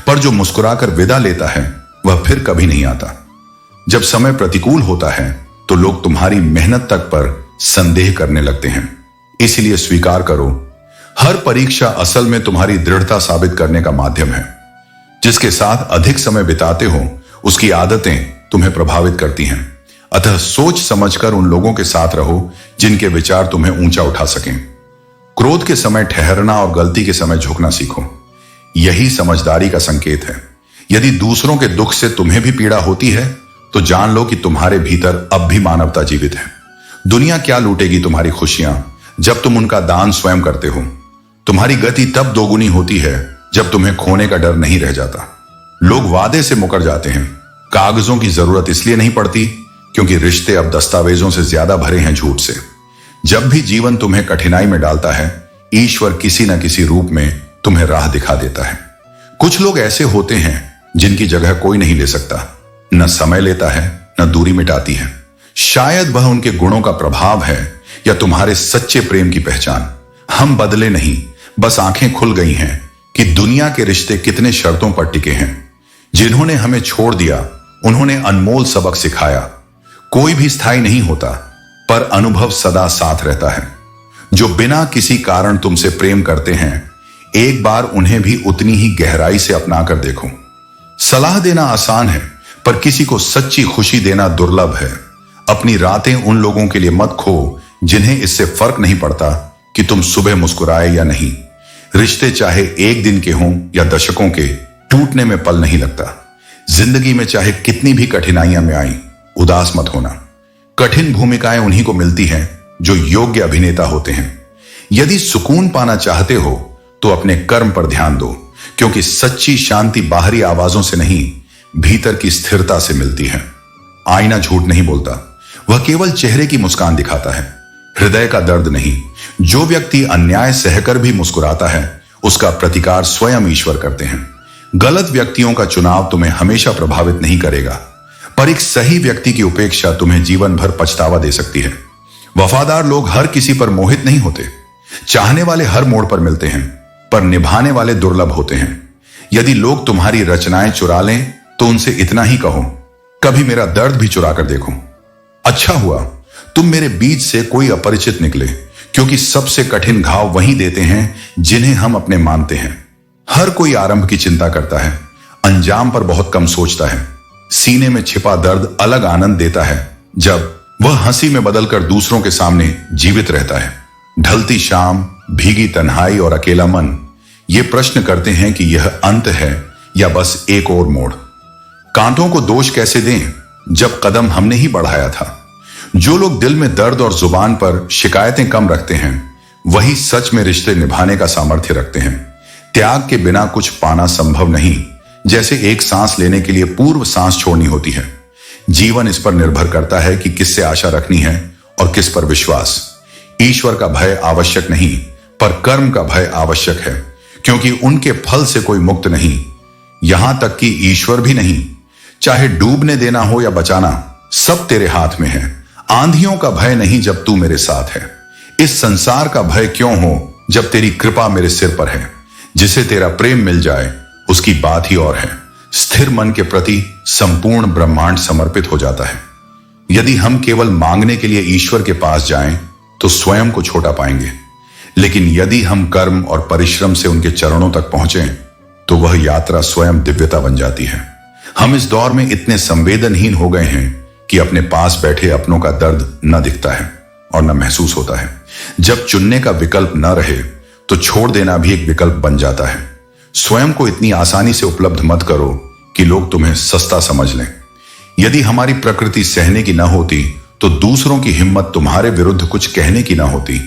पर जो मुस्कुराकर विदा लेता है वह फिर कभी नहीं आता। जब समय प्रतिकूल होता है तो लोग तुम्हारी मेहनत तक पर संदेह करने लगते हैं। इसलिए स्वीकार करो, हर परीक्षा असल में तुम्हारी दृढ़ता साबित करने का माध्यम है। जिसके साथ अधिक समय बिताते हो उसकी आदतें तुम्हें प्रभावित करती हैं। अतः सोच समझकर उन लोगों के साथ रहो जिनके विचार तुम्हें ऊंचा उठा सकें। क्रोध के समय ठहरना और गलती के समय झुकना सीखो, यही समझदारी का संकेत है। यदि दूसरों के दुख से तुम्हें भी पीड़ा होती है तो जान लो कि तुम्हारे भीतर अब भी मानवता जीवित है। दुनिया क्या लूटेगी तुम्हारी खुशियां जब तुम उनका दान स्वयं करते हो। तुम्हारी गति तब दोगुनी होती है जब तुम्हें खोने का डर नहीं रह जाता। लोग वादे से मुकर जाते हैं, कागजों की जरूरत इसलिए नहीं पड़ती क्योंकि रिश्ते अब दस्तावेजों से ज्यादा भरे हैं झूठ से। जब भी जीवन तुम्हें कठिनाई में डालता है, ईश्वर किसी न किसी रूप में तुम्हें राह दिखा देता है। कुछ लोग ऐसे होते हैं जिनकी जगह कोई नहीं ले सकता, न समय लेता है न दूरी मिटाती है। शायद वह उनके गुणों का प्रभाव है या तुम्हारे सच्चे प्रेम की पहचान। हम बदले नहीं, बस आंखें खुल गई हैं कि दुनिया के रिश्ते कितने शर्तों पर टिके हैं। जिन्होंने हमें छोड़ दिया उन्होंने अनमोल सबक सिखाया। कोई भी स्थायी नहीं होता, पर अनुभव सदा साथ रहता है। जो बिना किसी कारण तुमसे प्रेम करते हैं, एक बार उन्हें भी उतनी ही गहराई से अपना कर देखो। सलाह देना आसान है, पर किसी को सच्ची खुशी देना दुर्लभ है। अपनी रातें उन लोगों के लिए मत खो जिन्हें इससे फर्क नहीं पड़ता कि तुम सुबह मुस्कुराए या नहीं। रिश्ते चाहे एक दिन के हों या दशकों के, टूटने में पल नहीं लगता। जिंदगी में चाहे कितनी भी कठिनाइयां में आई, उदास मत होना। कठिन भूमिकाएं उन्हीं को मिलती हैं जो योग्य अभिनेता होते हैं। यदि सुकून पाना चाहते हो तो अपने कर्म पर ध्यान दो, क्योंकि सच्ची शांति बाहरी आवाजों से नहीं, भीतर की स्थिरता से मिलती है। आईना झूठ नहीं बोलता, वह केवल चेहरे की मुस्कान दिखाता है, हृदय का दर्द नहीं। जो व्यक्ति अन्याय सहकर भी मुस्कुराता है, उसका प्रतिकार स्वयं ईश्वर करते हैं। गलत व्यक्तियों का चुनाव तुम्हें हमेशा प्रभावित नहीं करेगा, पर एक सही व्यक्ति की उपेक्षा तुम्हें जीवन भर पछतावा दे सकती है। वफादार लोग हर किसी पर मोहित नहीं होते। चाहने वाले हर मोड़ पर मिलते हैं, पर निभाने वाले दुर्लभ होते हैं। यदि लोग तुम्हारी रचनाएं चुरा लें तो उनसे इतना ही कहो, कभी मेरा दर्द भी चुरा कर देखो। अच्छा हुआ तुम मेरे बीच से कोई अपरिचित निकले, क्योंकि सबसे कठिन घाव वही देते हैं जिन्हें हम अपने मानते हैं। हर कोई आरंभ की चिंता करता है, अंजाम पर बहुत कम सोचता है। सीने में छिपा दर्द अलग आनंद देता है जब वह हंसी में बदलकर दूसरों के सामने जीवित रहता है। ढलती शाम, भीगी तन्हाई और अकेला मन ये प्रश्न करते हैं कि यह अंत है या बस एक और मोड़। कांटों को दोष कैसे दें जब कदम हमने ही बढ़ाया था। जो लोग दिल में दर्द और जुबान पर शिकायतें कम रखते हैं, वही सच में रिश्ते निभाने का सामर्थ्य रखते हैं। त्याग के बिना कुछ पाना संभव नहीं, जैसे एक सांस लेने के लिए पूर्व सांस छोड़नी होती है। जीवन इस पर निर्भर करता है कि किससे आशा रखनी है और किस पर विश्वास। ईश्वर का भय आवश्यक नहीं, पर कर्म का भय आवश्यक है, क्योंकि उनके फल से कोई मुक्त नहीं, यहां तक कि ईश्वर भी नहीं। चाहे डूबने देना हो या बचाना, सब तेरे हाथ में है। आंधियों का भय नहीं जब तू मेरे साथ है। इस संसार का भय क्यों हो जब तेरी कृपा मेरे सिर पर है। जिसे तेरा प्रेम मिल जाए उसकी बात ही और है। स्थिर मन के प्रति संपूर्ण ब्रह्मांड समर्पित हो जाता है। यदि हम केवल मांगने के लिए ईश्वर के पास जाएं तो स्वयं को छोटा पाएंगे, लेकिन यदि हम कर्म और परिश्रम से उनके चरणों तक पहुंचे तो वह यात्रा स्वयं दिव्यता बन जाती है। हम इस दौर में इतने संवेदनहीन हो गए हैं कि अपने पास बैठे अपनों का दर्द न दिखता है और न महसूस होता है। जब चुनने का विकल्प न रहे तो छोड़ देना भी एक विकल्प बन जाता है। स्वयं को इतनी आसानी से उपलब्ध मत करो कि लोग तुम्हें सस्ता समझ लें। यदि हमारी प्रकृति सहने की न होती तो दूसरों की हिम्मत तुम्हारे विरुद्ध कुछ कहने की न होती।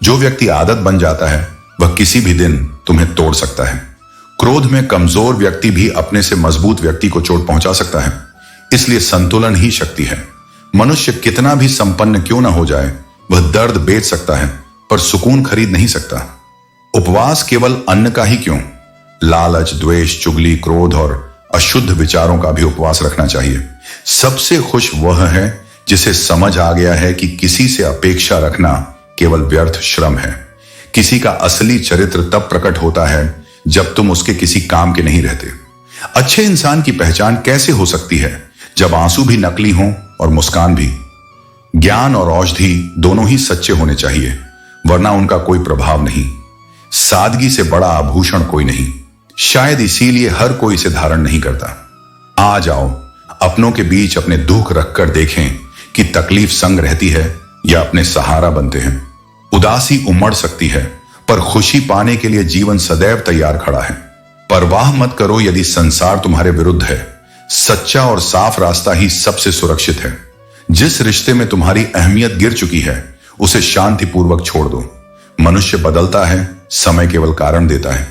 जो व्यक्ति आदत बन जाता है वह किसी भी दिन तुम्हें तोड़ सकता है। क्रोध में कमजोर व्यक्ति भी अपने से मजबूत व्यक्ति को चोट पहुंचा सकता है। इसलिए संतुलन ही शक्ति है। मनुष्य कितना भी संपन्न क्यों न हो जाए, वह दर्द बेच सकता है पर सुकून खरीद नहीं सकता। उपवास केवल अन्न का ही क्यों, लालच, द्वेष, चुगली, क्रोध और अशुद्ध विचारों का भी उपवास रखना चाहिए। सबसे खुश वह है जिसे समझ आ गया है कि किसी से अपेक्षा रखना केवल व्यर्थ श्रम है। किसी का असली चरित्र तब प्रकट होता है जब तुम उसके किसी काम के नहीं रहते। अच्छे इंसान की पहचान कैसे हो सकती है जब आंसू भी नकली हों और मुस्कान भी। ज्ञान और औषधि दोनों ही सच्चे होने चाहिए, वरना उनका कोई प्रभाव नहीं। सादगी से बड़ा आभूषण कोई नहीं, शायद इसीलिए हर कोई इसे धारण नहीं करता। आ जाओ, अपनों के बीच अपने दुख रखकर देखें कि तकलीफ संग रहती है या अपने सहारा बनते हैं। उदासी उमड़ सकती है पर खुशी पाने के लिए जीवन सदैव तैयार खड़ा है। परवाह मत करो यदि संसार तुम्हारे विरुद्ध है, सच्चा और साफ रास्ता ही सबसे सुरक्षित है। जिस रिश्ते में तुम्हारी अहमियत गिर चुकी है उसे शांतिपूर्वक छोड़ दो। मनुष्य बदलता है, समय केवल कारण देता है।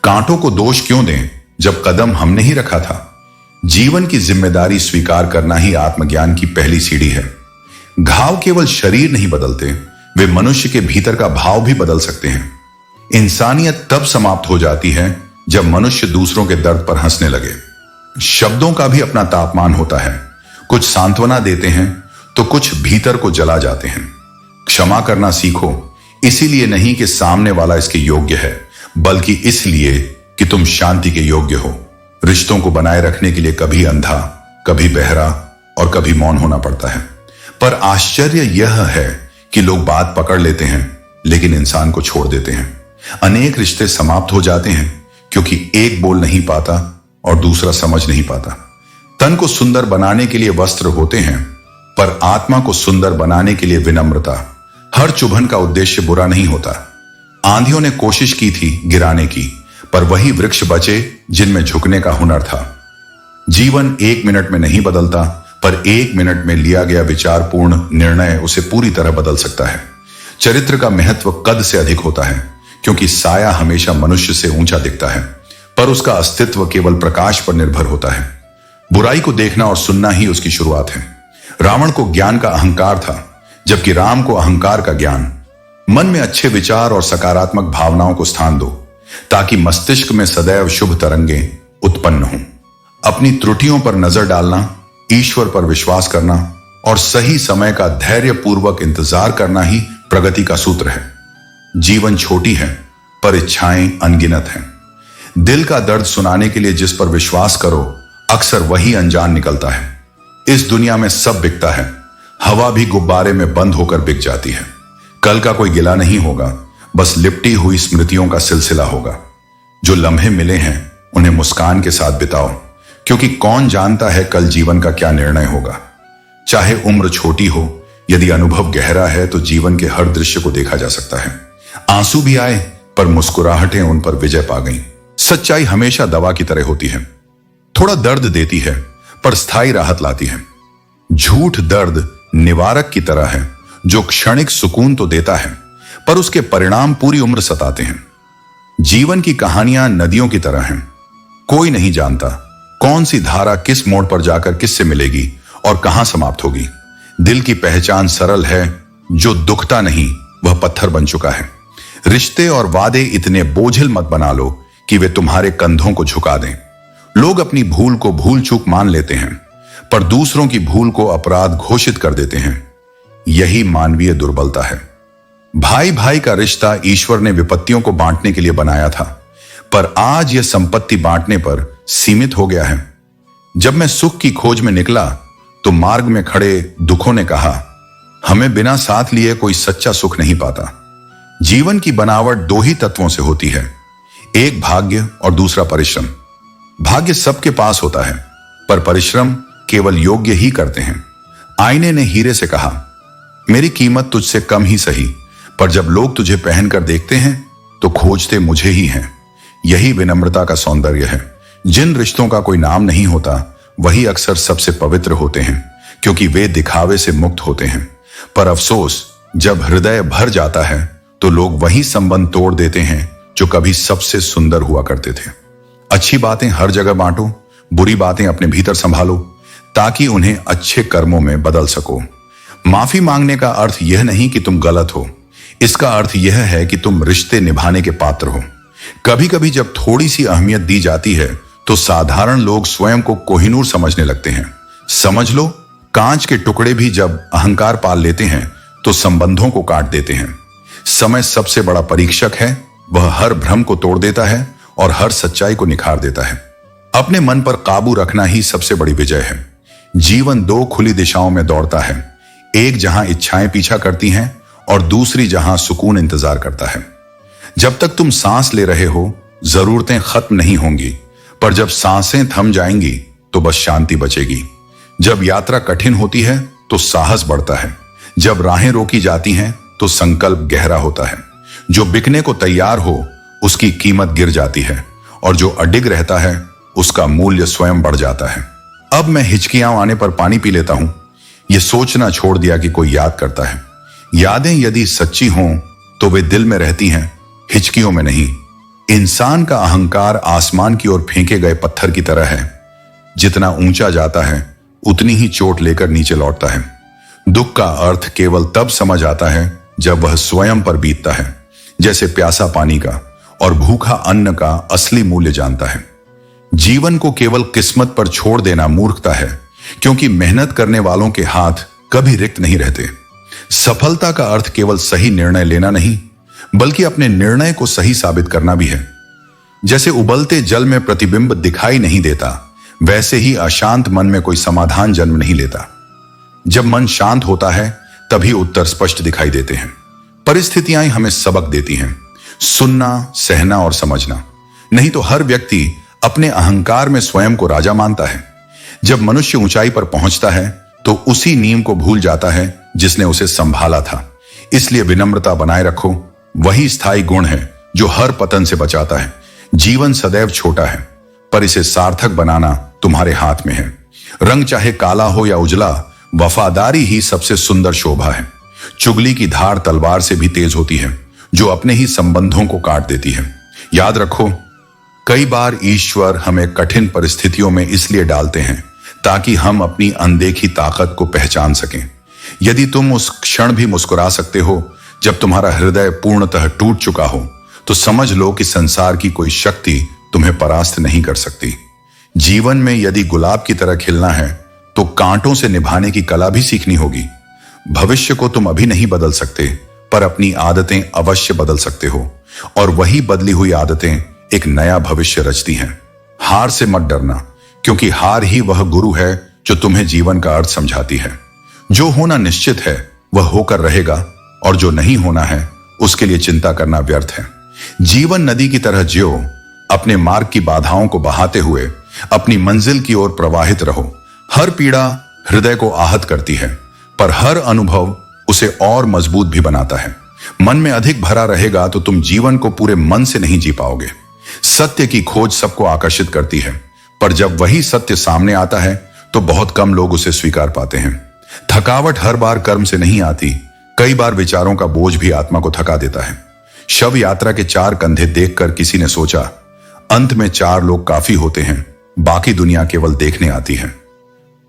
कांटों को दोष क्यों दें जब कदम हमने ही रखा था। जीवन की जिम्मेदारी स्वीकार करना ही आत्मज्ञान की पहली सीढ़ी है। घाव केवल शरीर नहीं बदलते, वे मनुष्य के भीतर का भाव भी बदल सकते हैं। इंसानियत तब समाप्त हो जाती है जब मनुष्य दूसरों के दर्द पर हंसने लगे। शब्दों का भी अपना तापमान होता है, कुछ सांत्वना देते हैं तो कुछ भीतर को जला जाते हैं। क्षमा करना सीखो, इसीलिए नहीं कि सामने वाला इसके योग्य है, बल्कि इसलिए कि तुम शांति के योग्य हो। रिश्तों को बनाए रखने के लिए कभी अंधा, कभी बहरा और कभी मौन होना पड़ता है। पर आश्चर्य यह है कि लोग बात पकड़ लेते हैं लेकिन इंसान को छोड़ देते हैं। अनेक रिश्ते समाप्त हो जाते हैं क्योंकि एक बोल नहीं पाता और दूसरा समझ नहीं पाता। तन को सुंदर बनाने के लिए वस्त्र होते हैं, पर आत्मा को सुंदर बनाने के लिए विनम्रता। हर चुभन का उद्देश्य बुरा नहीं होता। आंधियों ने कोशिश की थी गिराने की, पर वही वृक्ष बचे जिनमें झुकने का हुनर था। जीवन 1 मिनट में नहीं बदलता, पर 1 मिनट में लिया गया विचारपूर्ण निर्णय उसे पूरी तरह बदल सकता है। चरित्र का महत्व कद से अधिक होता है, क्योंकि साया हमेशा मनुष्य से ऊंचा दिखता है, पर उसका अस्तित्व केवल प्रकाश पर निर्भर होता है। बुराई को देखना और सुनना ही उसकी शुरुआत है। रावण को ज्ञान का अहंकार था, जबकि राम को अहंकार का ज्ञान। मन में अच्छे विचार और सकारात्मक भावनाओं को स्थान दो, ताकि मस्तिष्क में सदैव शुभ तरंगें उत्पन्न हों। अपनी त्रुटियों पर नजर डालना, ईश्वर पर विश्वास करना और सही समय का धैर्यपूर्वक इंतजार करना ही प्रगति का सूत्र है। जीवन छोटी है, पर इच्छाएं अनगिनत हैं। दिल का दर्द सुनाने के लिए जिस पर विश्वास करो, अक्सर वही अनजान निकलता है। इस दुनिया में सब बिकता है, हवा भी गुब्बारे में बंद होकर बिक जाती है। कल का कोई गिला नहीं होगा, बस लिपटी हुई स्मृतियों का सिलसिला होगा। जो लम्हे मिले हैं उन्हें मुस्कान के साथ बिताओ, क्योंकि कौन जानता है कल जीवन का क्या निर्णय होगा। चाहे उम्र छोटी हो, यदि अनुभव गहरा है तो जीवन के हर दृश्य को देखा जा सकता है। आंसू भी आए, पर मुस्कुराहटें उन पर विजय पा गईं। सच्चाई हमेशा दवा की तरह होती है, थोड़ा दर्द देती है पर स्थायी राहत लाती है। झूठ दर्द निवारक की तरह है, जो क्षणिक सुकून तो देता है, पर उसके परिणाम पूरी उम्र सताते हैं। जीवन की कहानियां नदियों की तरह हैं, कोई नहीं जानता कौन सी धारा किस मोड़ पर जाकर किससे मिलेगी और कहां समाप्त होगी। दिल की पहचान सरल है, जो दुखता नहीं वह पत्थर बन चुका है। रिश्ते और वादे इतने बोझिल मत बना लो कि वे तुम्हारे कंधों को झुका दें। लोग अपनी भूल को भूल चूक मान लेते हैं, पर दूसरों की भूल को अपराध घोषित कर देते हैं। यही मानवीय दुर्बलता है। भाई भाई का रिश्ता ईश्वर ने विपत्तियों को बांटने के लिए बनाया था, पर आज यह संपत्ति बांटने पर सीमित हो गया है। जब मैं सुख की खोज में निकला तो मार्ग में खड़े दुखों ने कहा, हमें बिना साथ लिए कोई सच्चा सुख नहीं पाता। जीवन की बनावट 2 ही तत्वों से होती है, एक भाग्य और दूसरा परिश्रम। भाग्य सबके पास होता है, पर परिश्रम केवल योग्य ही करते हैं। आईने ने हीरे से कहा, मेरी कीमत तुझसे कम ही सही, पर जब लोग तुझे पहनकर देखते हैं तो खोजते मुझे ही हैं। यही विनम्रता का सौंदर्य है। जिन रिश्तों का कोई नाम नहीं होता वही अक्सर सबसे पवित्र होते हैं, क्योंकि वे दिखावे से मुक्त होते हैं। पर अफसोस, जब हृदय भर जाता है तो लोग वही संबंध तोड़ देते हैं जो कभी सबसे सुंदर हुआ करते थे। अच्छी बातें हर जगह बांटो, बुरी बातें अपने भीतर संभालो, ताकि उन्हें अच्छे कर्मों में बदल सको। माफी मांगने का अर्थ यह नहीं कि तुम गलत हो, इसका अर्थ यह है कि तुम रिश्ते निभाने के पात्र हो। कभी कभी जब थोड़ी सी अहमियत दी जाती है तो साधारण लोग स्वयं को कोहिनूर समझने लगते हैं। समझ लो, कांच के टुकड़े भी जब अहंकार पाल लेते हैं तो संबंधों को काट देते हैं। समय सबसे बड़ा परीक्षक है, वह हर भ्रम को तोड़ देता है और हर सच्चाई को निखार देता है। अपने मन पर काबू रखना ही सबसे बड़ी विजय है। जीवन दो खुली दिशाओं में दौड़ता है, एक जहां इच्छाएं पीछा करती हैं और दूसरी जहां सुकून इंतजार करता है। जब तक तुम सांस ले रहे हो जरूरतें खत्म नहीं होंगी, पर जब सांसें थम जाएंगी तो बस शांति बचेगी। जब यात्रा कठिन होती है तो साहस बढ़ता है, जब राहें रोकी जाती हैं तो संकल्प गहरा होता है। जो बिकने को तैयार हो उसकी कीमत गिर जाती है और जो अडिग रहता है उसका मूल्य स्वयं बढ़ जाता है। अब मैं हिचकियां आने पर पानी पी लेता हूं, यह सोचना छोड़ दिया कि कोई याद करता है। यादें यदि सच्ची हों तो वे दिल में रहती हैं, हिचकियों में नहीं। इंसान का अहंकार आसमान की ओर फेंके गए पत्थर की तरह है, जितना ऊंचा जाता है उतनी ही चोट लेकर नीचे लौटता है। दुख का अर्थ केवल तब समझ आता है जब वह स्वयं पर बीतता है, जैसे प्यासा पानी का और भूखा अन्न का असली मूल्य जानता है। जीवन को केवल किस्मत पर छोड़ देना मूर्खता है, क्योंकि मेहनत करने वालों के हाथ कभी रिक्त नहीं रहते। सफलता का अर्थ केवल सही निर्णय लेना नहीं, बल्कि अपने निर्णय को सही साबित करना भी है। जैसे उबलते जल में प्रतिबिंब दिखाई नहीं देता, वैसे ही अशांत मन में कोई समाधान जन्म नहीं लेता। जब मन शांत होता है तभी उत्तर स्पष्ट दिखाई देते हैं। परिस्थितियां हमें सबक देती हैं, सुनना, सहना और समझना। नहीं तो हर व्यक्ति अपने अहंकार में स्वयं को राजा मानता है। जब मनुष्य ऊंचाई पर पहुंचता है तो उसी नींव को भूल जाता है जिसने उसे संभाला था। इसलिए विनम्रता बनाए रखो, वही स्थायी गुण है जो हर पतन से बचाता है। जीवन सदैव छोटा है, पर इसे सार्थक बनाना तुम्हारे हाथ में है। रंग चाहे काला हो या उजला, वफादारी ही सबसे सुंदर शोभा है। चुगली की धार तलवार से भी तेज होती है, जो अपने ही संबंधों को काट देती है। याद रखो, कई बार ईश्वर हमें कठिन परिस्थितियों में इसलिए डालते हैं ताकि हम अपनी अनदेखी ताकत को पहचान सकें। यदि तुम उस क्षण भी मुस्कुरा सकते हो जब तुम्हारा हृदय पूर्णतः टूट चुका हो, तो समझ लो कि संसार की कोई शक्ति तुम्हें परास्त नहीं कर सकती। जीवन में यदि गुलाब की तरह खिलना है तो कांटों से निभाने की कला भी सीखनी होगी। भविष्य को तुम अभी नहीं बदल सकते, पर अपनी आदतें अवश्य बदल सकते हो, और वही बदली हुई आदतें एक नया भविष्य रचती हैं। हार से मत डरना, क्योंकि हार ही वह गुरु है जो तुम्हें जीवन का अर्थ समझाती है। जो होना निश्चित है वह होकर रहेगा, और जो नहीं होना है उसके लिए चिंता करना व्यर्थ है। जीवन नदी की तरह जियो, अपने मार्ग की बाधाओं को बहाते हुए अपनी मंजिल की ओर प्रवाहित रहो। हर पीड़ा हृदय को आहत करती है, पर हर अनुभव उसे और मजबूत भी बनाता है। मन में अधिक भरा रहेगा तो तुम जीवन को पूरे मन से नहीं जी पाओगे। सत्य की खोज सबको आकर्षित करती है, पर जब वही सत्य सामने आता है तो बहुत कम लोग उसे स्वीकार पाते हैं। थकावट हर बार कर्म से नहीं आती, कई बार विचारों का बोझ भी आत्मा को थका देता है। शव यात्रा के 4 कंधे देखकर किसी ने सोचा, अंत में 4 लोग काफी होते हैं, बाकी दुनिया केवल देखने आती है।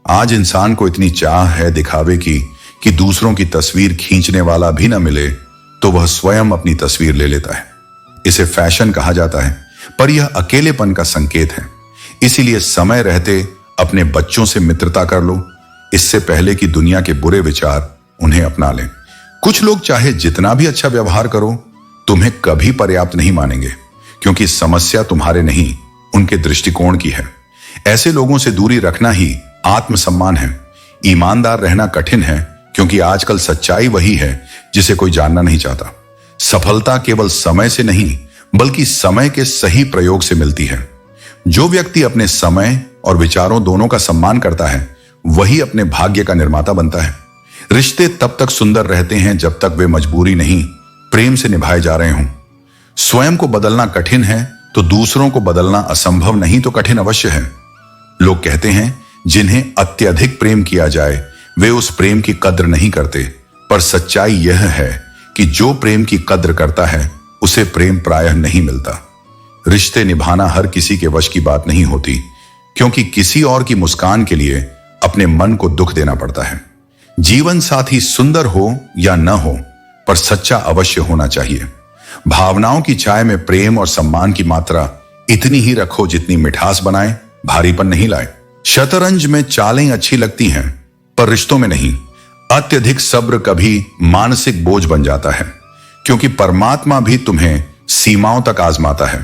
आज इंसान को इतनी चाह है दिखावे की कि दूसरों की तस्वीर खींचने वाला भी न मिले तो वह स्वयं अपनी तस्वीर ले लेता है। इसे फैशन कहा जाता है, पर यह अकेलेपन का संकेत है। इसीलिए समय रहते अपने बच्चों से मित्रता कर लो, इससे पहले कि दुनिया के बुरे विचार उन्हें अपना लें। कुछ लोग चाहे जितना भी अच्छा व्यवहार करो, तुम्हें कभी पर्याप्त नहीं मानेंगे, क्योंकि समस्या तुम्हारे नहीं, उनके दृष्टिकोण की है। ऐसे लोगों से दूरी रखना ही आत्मसम्मान है। ईमानदार रहना कठिन है, क्योंकि आजकल सच्चाई वही है जिसे कोई जानना नहीं चाहता। सफलता केवल समय से नहीं, बल्कि समय के सही प्रयोग से मिलती है। जो व्यक्ति अपने समय और विचारों दोनों का सम्मान करता है, वही अपने भाग्य का निर्माता बनता है। रिश्ते तब तक सुंदर रहते हैं जब तक वे मजबूरी नहीं, प्रेम से निभाए जा रहे हों। स्वयं को बदलना कठिन है तो दूसरों को बदलना असंभव नहीं तो कठिन अवश्य है। लोग कहते हैं जिन्हें अत्यधिक प्रेम किया जाए वे उस प्रेम की कद्र नहीं करते, पर सच्चाई यह है कि जो प्रेम की कद्र करता है उसे प्रेम प्रायः नहीं मिलता। रिश्ते निभाना हर किसी के वश की बात नहीं होती, क्योंकि किसी और की मुस्कान के लिए अपने मन को दुख देना पड़ता है। जीवन साथी सुंदर हो या न हो, पर सच्चा अवश्य होना चाहिए। भावनाओं की चाय में प्रेम और सम्मान की मात्रा इतनी ही रखो जितनी मिठास बनाए, भारीपन नहीं लाए। शतरंज में चालें अच्छी लगती हैं, पर रिश्तों में नहीं। अत्यधिक सब्र कभी मानसिक बोझ बन जाता है, क्योंकि परमात्मा भी तुम्हें सीमाओं तक आजमाता है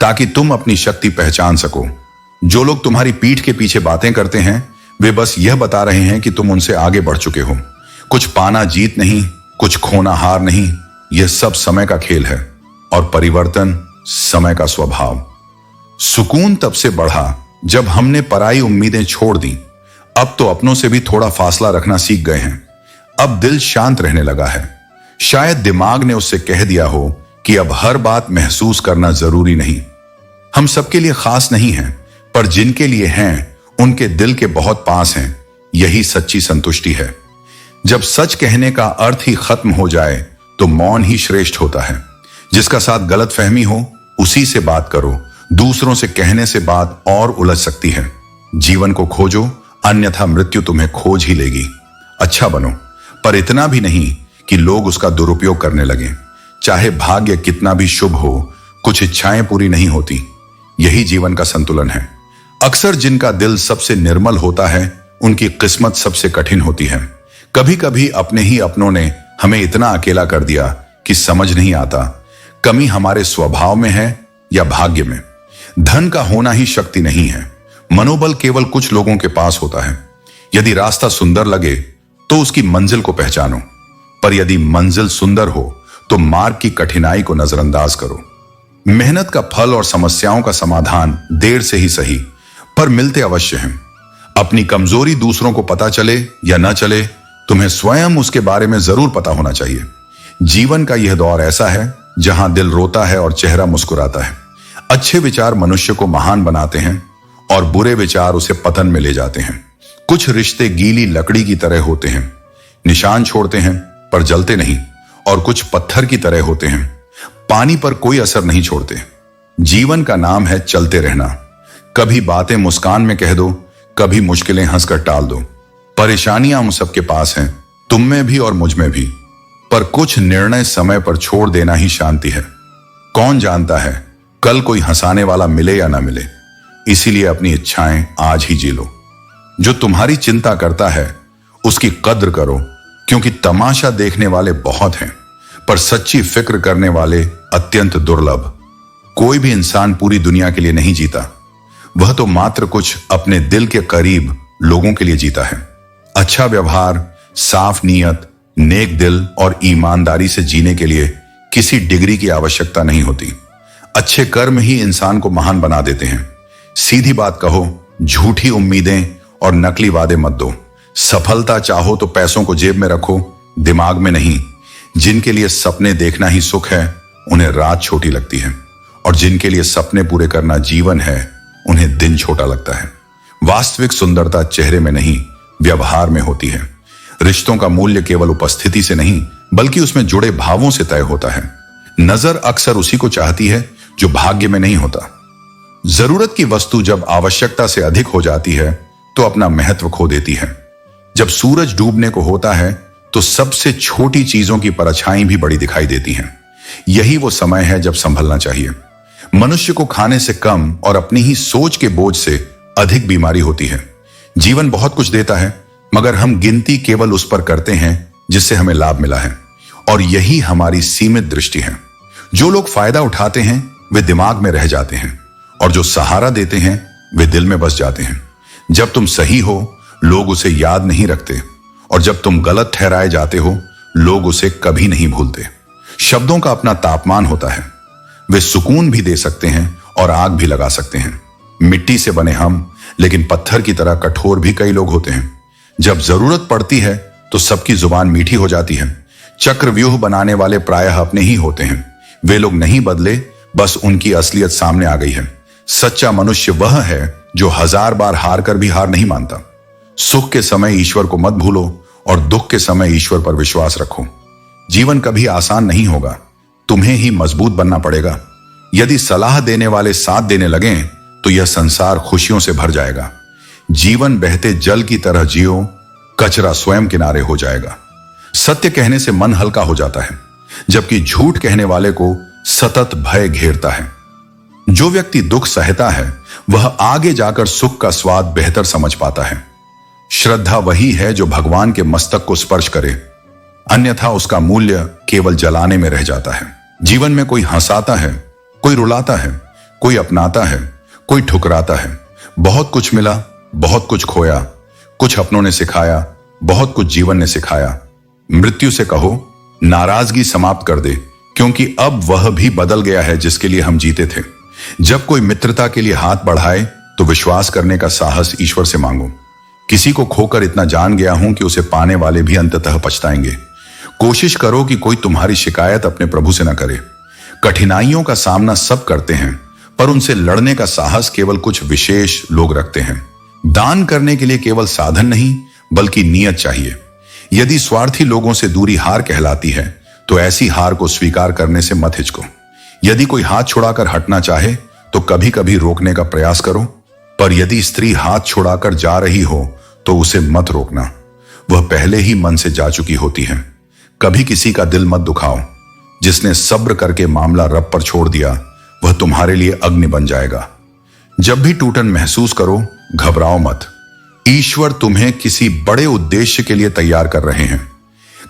ताकि तुम अपनी शक्ति पहचान सको। जो लोग तुम्हारी पीठ के पीछे बातें करते हैं, वे बस यह बता रहे हैं कि तुम उनसे आगे बढ़ चुके हो। कुछ पाना जीत नहीं, कुछ खोना हार नहीं, यह सब समय का खेल है और परिवर्तन समय का स्वभाव। सुकून तब से बढ़ा जब हमने पराई उम्मीदें छोड़ दी। अब तो अपनों से भी थोड़ा फासला रखना सीख गए हैं। अब दिल शांत रहने लगा है। शायद दिमाग ने उससे कह दिया हो कि अब हर बात महसूस करना जरूरी नहीं। हम सबके लिए खास नहीं हैं, पर जिनके लिए हैं उनके दिल के बहुत पास हैं। यही सच्ची संतुष्टि है। जब सच कहने का अर्थ ही खत्म हो जाए तो मौन ही श्रेष्ठ होता है। जिसका साथ गलतफहमी हो उसी से बात करो। दूसरों से कहने से बात और उलझ सकती है। जीवन को खोजो, अन्यथा मृत्यु तुम्हें खोज ही लेगी। अच्छा बनो, पर इतना भी नहीं कि लोग उसका दुरुपयोग करने लगें। चाहे भाग्य कितना भी शुभ हो, कुछ इच्छाएं पूरी नहीं होती। यही जीवन का संतुलन है। अक्सर जिनका दिल सबसे निर्मल होता है, उनकी किस्मत सबसे कठिन होती है। कभी कभी अपने ही अपनों ने हमें इतना अकेला कर दिया कि समझ नहीं आता कमी हमारे स्वभाव में है या भाग्य में। धन का होना ही शक्ति नहीं है। मनोबल केवल कुछ लोगों के पास होता है। यदि रास्ता सुंदर लगे तो उसकी मंजिल को पहचानो, पर यदि मंजिल सुंदर हो तो मार्ग की कठिनाई को नजरअंदाज करो। मेहनत का फल और समस्याओं का समाधान देर से ही सही, पर मिलते अवश्य हैं। अपनी कमजोरी दूसरों को पता चले या न चले, तुम्हें स्वयं उसके बारे में जरूर पता होना चाहिए। जीवन का यह दौर ऐसा है जहां दिल रोता है और चेहरा मुस्कुराता है। अच्छे विचार मनुष्य को महान बनाते हैं और बुरे विचार उसे पतन में ले जाते हैं। कुछ रिश्ते गीली लकड़ी की तरह होते हैं, निशान छोड़ते हैं पर जलते नहीं, और कुछ पत्थर की तरह होते हैं, पानी पर कोई असर नहीं छोड़ते। जीवन का नाम है चलते रहना। कभी बातें मुस्कान में कह दो, कभी मुश्किलें हंसकर टाल दो। परेशानियां हम सबके पास हैं, तुम में भी और मुझ में भी, पर कुछ निर्णय समय पर छोड़ देना ही शांति है। कौन जानता है कल कोई हंसाने वाला मिले या ना मिले। इसीलिए अपनी इच्छाएं आज ही जी लो। जो तुम्हारी चिंता करता है उसकी कद्र करो, क्योंकि तमाशा देखने वाले बहुत हैं, पर सच्ची फिक्र करने वाले अत्यंत दुर्लभ। कोई भी इंसान पूरी दुनिया के लिए नहीं जीता, वह तो मात्र कुछ अपने दिल के करीब लोगों के लिए जीता है। अच्छा व्यवहार, साफ नीयत, नेक दिल और ईमानदारी से जीने के लिए किसी डिग्री की आवश्यकता नहीं होती। अच्छे कर्म ही इंसान को महान बना देते हैं। सीधी बात कहो, झूठी उम्मीदें और नकली वादे मत दो। सफलता चाहो तो पैसों को जेब में रखो, दिमाग में नहीं। जिनके लिए सपने देखना ही सुख है, उन्हें रात छोटी लगती है, और जिनके लिए सपने पूरे करना जीवन है, उन्हें दिन छोटा लगता है। वास्तविक सुंदरता चेहरे में नहीं, व्यवहार में होती है। रिश्तों का मूल्य केवल उपस्थिति से नहीं, बल्कि उसमें जुड़े भावों से तय होता है। नजर अक्सर उसी को चाहती है जो भाग्य में नहीं होता। जरूरत की वस्तु जब आवश्यकता से अधिक हो जाती है तो अपना महत्व खो देती है। जब सूरज डूबने को होता है तो सबसे छोटी चीजों की परछाई भी बड़ी दिखाई देती हैं। यही वो समय है जब संभलना चाहिए। मनुष्य को खाने से कम और अपनी ही सोच के बोझ से अधिक बीमारी होती है। जीवन बहुत कुछ देता है, मगर हम गिनती केवल उस पर करते हैं जिससे हमें लाभ मिला है, और यही हमारी सीमित दृष्टि है। जो लोग फायदा उठाते हैं वे दिमाग में रह जाते हैं, और जो सहारा देते हैं वे दिल में बस जाते हैं। जब तुम सही हो लोग उसे याद नहीं रखते, और जब तुम गलत ठहराए जाते हो लोग उसे कभी नहीं भूलते। शब्दों का अपना तापमान होता है। वे सुकून भी दे सकते हैं और आग भी लगा सकते हैं। मिट्टी से बने हम, लेकिन पत्थर की तरह कठोर भी कई लोग होते हैं। जब जरूरत पड़ती है तो सबकी जुबान मीठी हो जाती है। चक्रव्यूह बनाने वाले प्रायः अपने ही होते हैं। वे लोग नहीं बदले, बस उनकी असलियत सामने आ गई है। सच्चा मनुष्य वह है जो 1000 बार हार कर भी हार नहीं मानता। सुख के समय ईश्वर को मत भूलो और दुख के समय ईश्वर पर विश्वास रखो। जीवन कभी आसान नहीं होगा, तुम्हें ही मजबूत बनना पड़ेगा। यदि सलाह देने वाले साथ देने लगें तो यह संसार खुशियों से भर जाएगा। जीवन बहते जल की तरह जियो, कचरा स्वयं किनारे हो जाएगा। सत्य कहने से मन हल्का हो जाता है, जबकि झूठ कहने वाले को सतत भय घेरता है। जो व्यक्ति दुख सहता है वह आगे जाकर सुख का स्वाद बेहतर समझ पाता है। श्रद्धा वही है जो भगवान के मस्तक को स्पर्श करे, अन्यथा उसका मूल्य केवल जलाने में रह जाता है। जीवन में कोई हंसाता है, कोई रुलाता है, कोई अपनाता है, कोई ठुकराता है। बहुत कुछ मिला, बहुत कुछ खोया, कुछ अपनों ने सिखाया, बहुत कुछ जीवन ने सिखाया। मृत्यु से कहो नाराजगी समाप्त कर दे, क्योंकि अब वह भी बदल गया है जिसके लिए हम जीते थे। जब कोई मित्रता के लिए हाथ बढ़ाए तो विश्वास करने का साहस ईश्वर से मांगो। किसी को खोकर इतना जान गया हूं कि उसे पाने वाले भी अंततः पछताएंगे। कोशिश करो कि कोई तुम्हारी शिकायत अपने प्रभु से न करे। कठिनाइयों का सामना सब करते हैं, पर उनसे लड़ने का साहस केवल कुछ विशेष लोग रखते हैं। दान करने के लिए केवल साधन नहीं बल्कि नियत चाहिए। यदि स्वार्थी लोगों से दूरी हार कहलाती है तो ऐसी हार को स्वीकार करने से मत हिचको। यदि कोई हाथ छुड़ाकर हटना चाहे तो कभी कभी रोकने का प्रयास करो, पर यदि स्त्री हाथ छुड़ाकर जा रही हो तो उसे मत रोकना, वह पहले ही मन से जा चुकी होती है। कभी किसी का दिल मत दुखाओ। जिसने सब्र करके मामला रब पर छोड़ दिया वह तुम्हारे लिए अग्नि बन जाएगा। जब भी टूटन महसूस करो घबराओ मत। ईश्वर तुम्हें किसी बड़े उद्देश्य के लिए तैयार कर रहे हैं।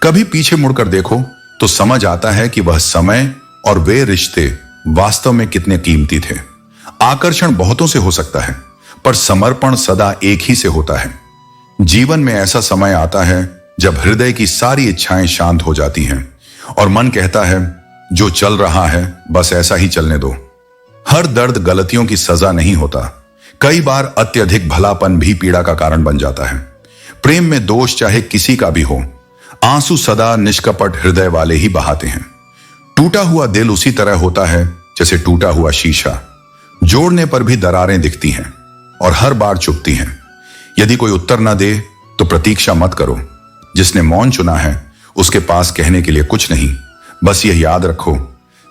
कभी पीछे मुड़कर देखो तो समझ आता है कि वह समय और वे रिश्ते वास्तव में कितने कीमती थे। आकर्षण बहुतों से हो सकता है, पर समर्पण सदा एक ही से होता है। जीवन में ऐसा समय आता है जब हृदय की सारी इच्छाएं शांत हो जाती हैं और मन कहता है जो चल रहा है बस ऐसा ही चलने दो। हर दर्द गलतियों की सजा नहीं होता। कई बार अत्यधिक भलापन भी पीड़ा का कारण बन जाता है। प्रेम में दोष चाहे किसी का भी हो, आंसू सदा निष्कपट हृदय वाले ही बहाते हैं। टूटा हुआ दिल उसी तरह होता है जैसे टूटा हुआ शीशा। जोड़ने पर भी दरारें दिखती हैं और हर बार चुभती हैं। यदि कोई उत्तर न दे तो प्रतीक्षा मत करो। जिसने मौन चुना है उसके पास कहने के लिए कुछ नहीं। बस यह याद रखो,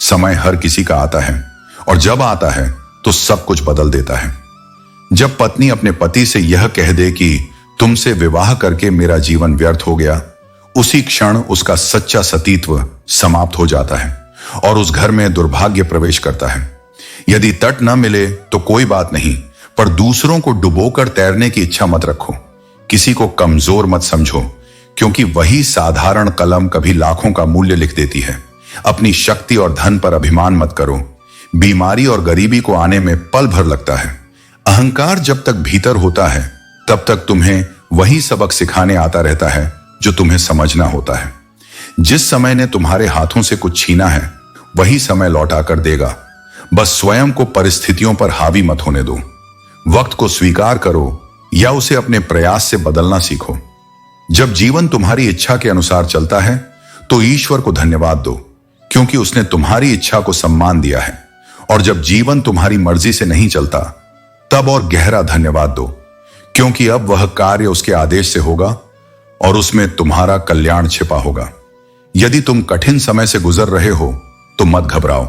समय हर किसी का आता है और जब आता है तो सब कुछ बदल देता है। जब पत्नी अपने पति से यह कह दे कि तुमसे विवाह करके मेरा जीवन व्यर्थ हो गया, उसी क्षण उसका सच्चा सतीत्व समाप्त हो जाता है और उस घर में दुर्भाग्य प्रवेश करता है। यदि तट न मिले तो कोई बात नहीं, पर दूसरों को डुबोकर तैरने की इच्छा मत रखो। किसी को कमजोर मत समझो, क्योंकि वही साधारण कलम कभी लाखों का मूल्य लिख देती है। अपनी शक्ति और धन पर अभिमान मत करो। बीमारी और गरीबी को आने में पल भर लगता है। अहंकार जब तक भीतर होता है तब तक तुम्हें वही सबक सिखाने आता रहता है जो तुम्हें समझना होता है। जिस समय ने तुम्हारे हाथों से कुछ छीना है वही समय लौटा कर देगा। बस स्वयं को परिस्थितियों पर हावी मत होने दो। वक्त को स्वीकार करो या उसे अपने प्रयास से बदलना सीखो। जब जीवन तुम्हारी इच्छा के अनुसार चलता है तो ईश्वर को धन्यवाद दो, क्योंकि उसने तुम्हारी इच्छा को सम्मान दिया है। और जब जीवन तुम्हारी मर्जी से नहीं चलता तब और गहरा धन्यवाद दो, क्योंकि अब वह कार्य उसके आदेश से होगा और उसमें तुम्हारा कल्याण छिपा होगा। यदि तुम कठिन समय से गुजर रहे हो तो मत घबराओ।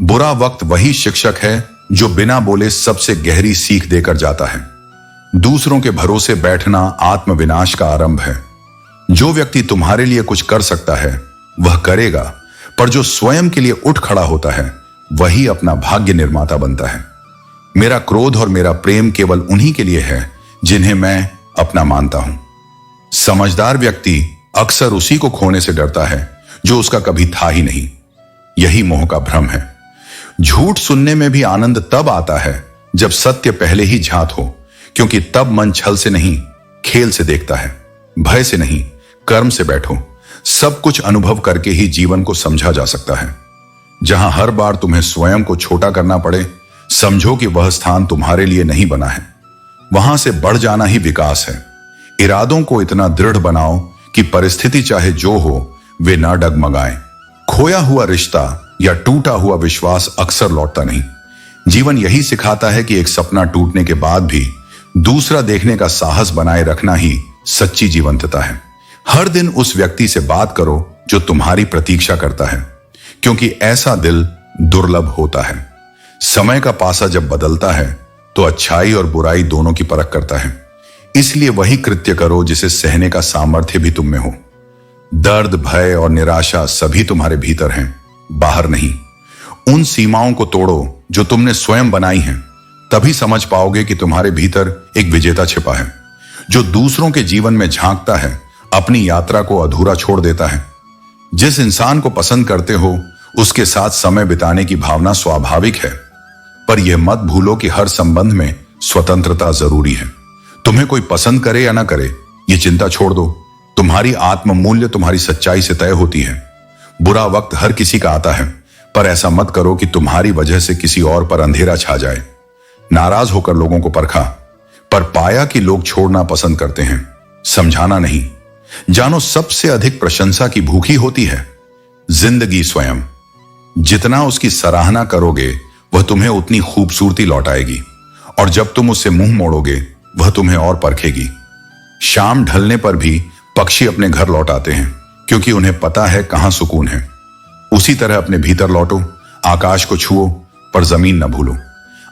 बुरा वक्त वही शिक्षक है जो बिना बोले सबसे गहरी सीख देकर जाता है। दूसरों के भरोसे बैठना आत्मविनाश का आरंभ है। जो व्यक्ति तुम्हारे लिए कुछ कर सकता है वह करेगा, पर जो स्वयं के लिए उठ खड़ा होता है वही अपना भाग्य निर्माता बनता है। मेरा क्रोध और मेरा प्रेम केवल उन्हीं के लिए है जिन्हें मैं अपना मानता हूं। समझदार व्यक्ति अक्सर उसी को खोने से डरता है जो उसका कभी था ही नहीं। यही मोह का भ्रम है। झूठ सुनने में भी आनंद तब आता है जब सत्य पहले ही झात हो, क्योंकि तब मन छल से नहीं खेल से देखता है। भय से नहीं कर्म से बैठो। सब कुछ अनुभव करके ही जीवन को समझा जा सकता है। जहां हर बार तुम्हें स्वयं को छोटा करना पड़े, समझो कि वह स्थान तुम्हारे लिए नहीं बना है। वहां से बढ़ जाना ही विकास है। इरादों को इतना दृढ़ बनाओ कि परिस्थिति चाहे जो हो वे न डगमगाएं। खोया हुआ रिश्ता या टूटा हुआ विश्वास अक्सर लौटता नहीं। जीवन यही सिखाता है कि एक सपना टूटने के बाद भी दूसरा देखने का साहस बनाए रखना ही सच्ची जीवंतता है। हर दिन उस व्यक्ति से बात करो जो तुम्हारी प्रतीक्षा करता है, क्योंकि ऐसा दिल दुर्लभ होता है। समय का पासा जब बदलता है तो अच्छाई और बुराई दोनों की परख करता है। इसलिए वही कृत्य करो जिसे सहने का सामर्थ्य भी तुम में हो। दर्द, भय और निराशा सभी तुम्हारे भीतर हैं, बाहर नहीं। उन सीमाओं को तोड़ो जो तुमने स्वयं बनाई हैं, तभी समझ पाओगे कि तुम्हारे भीतर एक विजेता छिपा है, जो दूसरों के जीवन में झांकता है, अपनी यात्रा को अधूरा छोड़ देता है। जिस इंसान को पसंद करते हो उसके साथ समय बिताने की भावना स्वाभाविक है, पर यह मत भूलो कि हर संबंध में स्वतंत्रता जरूरी है। तुम्हें कोई पसंद करे या ना करे, यह चिंता छोड़ दो। तुम्हारी आत्म मूल्य तुम्हारी सच्चाई से तय होती है। बुरा वक्त हर किसी का आता है, पर ऐसा मत करो कि तुम्हारी वजह से किसी और पर अंधेरा छा जाए। नाराज होकर लोगों को परखा, पर पाया कि लोग छोड़ना पसंद करते हैं, समझाना नहीं। जानो, सबसे अधिक प्रशंसा की भूखी होती है जिंदगी स्वयं। जितना उसकी सराहना करोगे वह तुम्हें उतनी खूबसूरती लौटाएगी, और जब तुम उससे मुंह मोड़ोगे वह तुम्हें और परखेगी। शाम ढलने पर भी पक्षी अपने घर लौट आते हैं, क्योंकि उन्हें पता है कहां सुकून है। उसी तरह अपने भीतर लौटो, आकाश को छुओ पर जमीन न भूलो।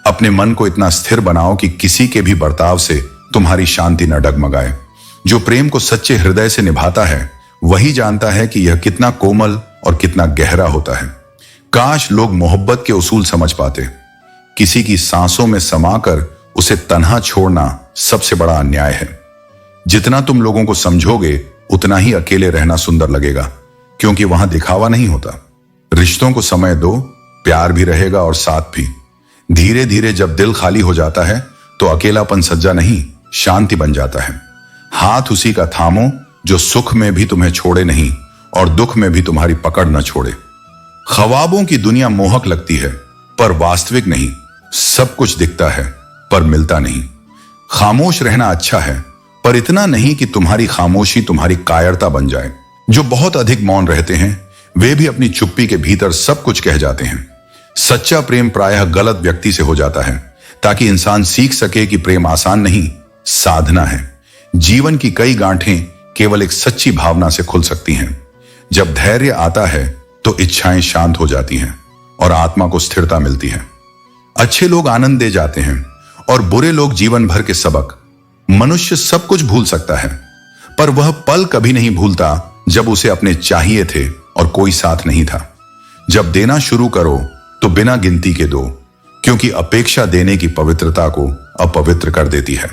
अपने मन को इतना स्थिर बनाओ कि किसी के भी बर्ताव से तुम्हारी शांति न डगमगाए। जो प्रेम को सच्चे हृदय से निभाता है वही जानता है कि यह कितना कोमल और कितना गहरा होता है। काश लोग मोहब्बत के उसूल समझ पाते। किसी की सांसों में समाकर उसे तन्हा छोड़ना सबसे बड़ा अन्याय है। जितना तुम लोगों को समझोगे उतना ही अकेले रहना सुंदर लगेगा, क्योंकि वहां दिखावा नहीं होता। रिश्तों को समय दो, प्यार भी रहेगा और साथ भी। धीरे धीरे जब दिल खाली हो जाता है तो अकेलापन सज्जा नहीं, शांति बन जाता है। हाथ उसी का थामो जो सुख में भी तुम्हें छोड़े नहीं और दुख में भी तुम्हारी पकड़ न छोड़े। ख्वाबों की दुनिया मोहक लगती है, पर वास्तविक नहीं। सब कुछ दिखता है पर मिलता नहीं। खामोश रहना अच्छा है, पर इतना नहीं कि तुम्हारी खामोशी तुम्हारी कायरता बन जाए। जो बहुत अधिक मौन रहते हैं वे भी अपनी चुप्पी के भीतर सब कुछ कह जाते हैं। सच्चा प्रेम प्रायः गलत व्यक्ति से हो जाता है, ताकि इंसान सीख सके कि प्रेम आसान नहीं, साधना है। जीवन की कई गांठें केवल एक सच्ची भावना से खुल सकती हैं। जब धैर्य आता है तो इच्छाएं शांत हो जाती हैं और आत्मा को स्थिरता मिलती है। अच्छे लोग आनंद दे जाते हैं और बुरे लोग जीवन भर के सबक। मनुष्य सब कुछ भूल सकता है, पर वह पल कभी नहीं भूलता जब उसे अपने चाहिए थे और कोई साथ नहीं था। जब देना शुरू करो तो बिना गिनती के दो, क्योंकि अपेक्षा देने की पवित्रता को अपवित्र कर देती है।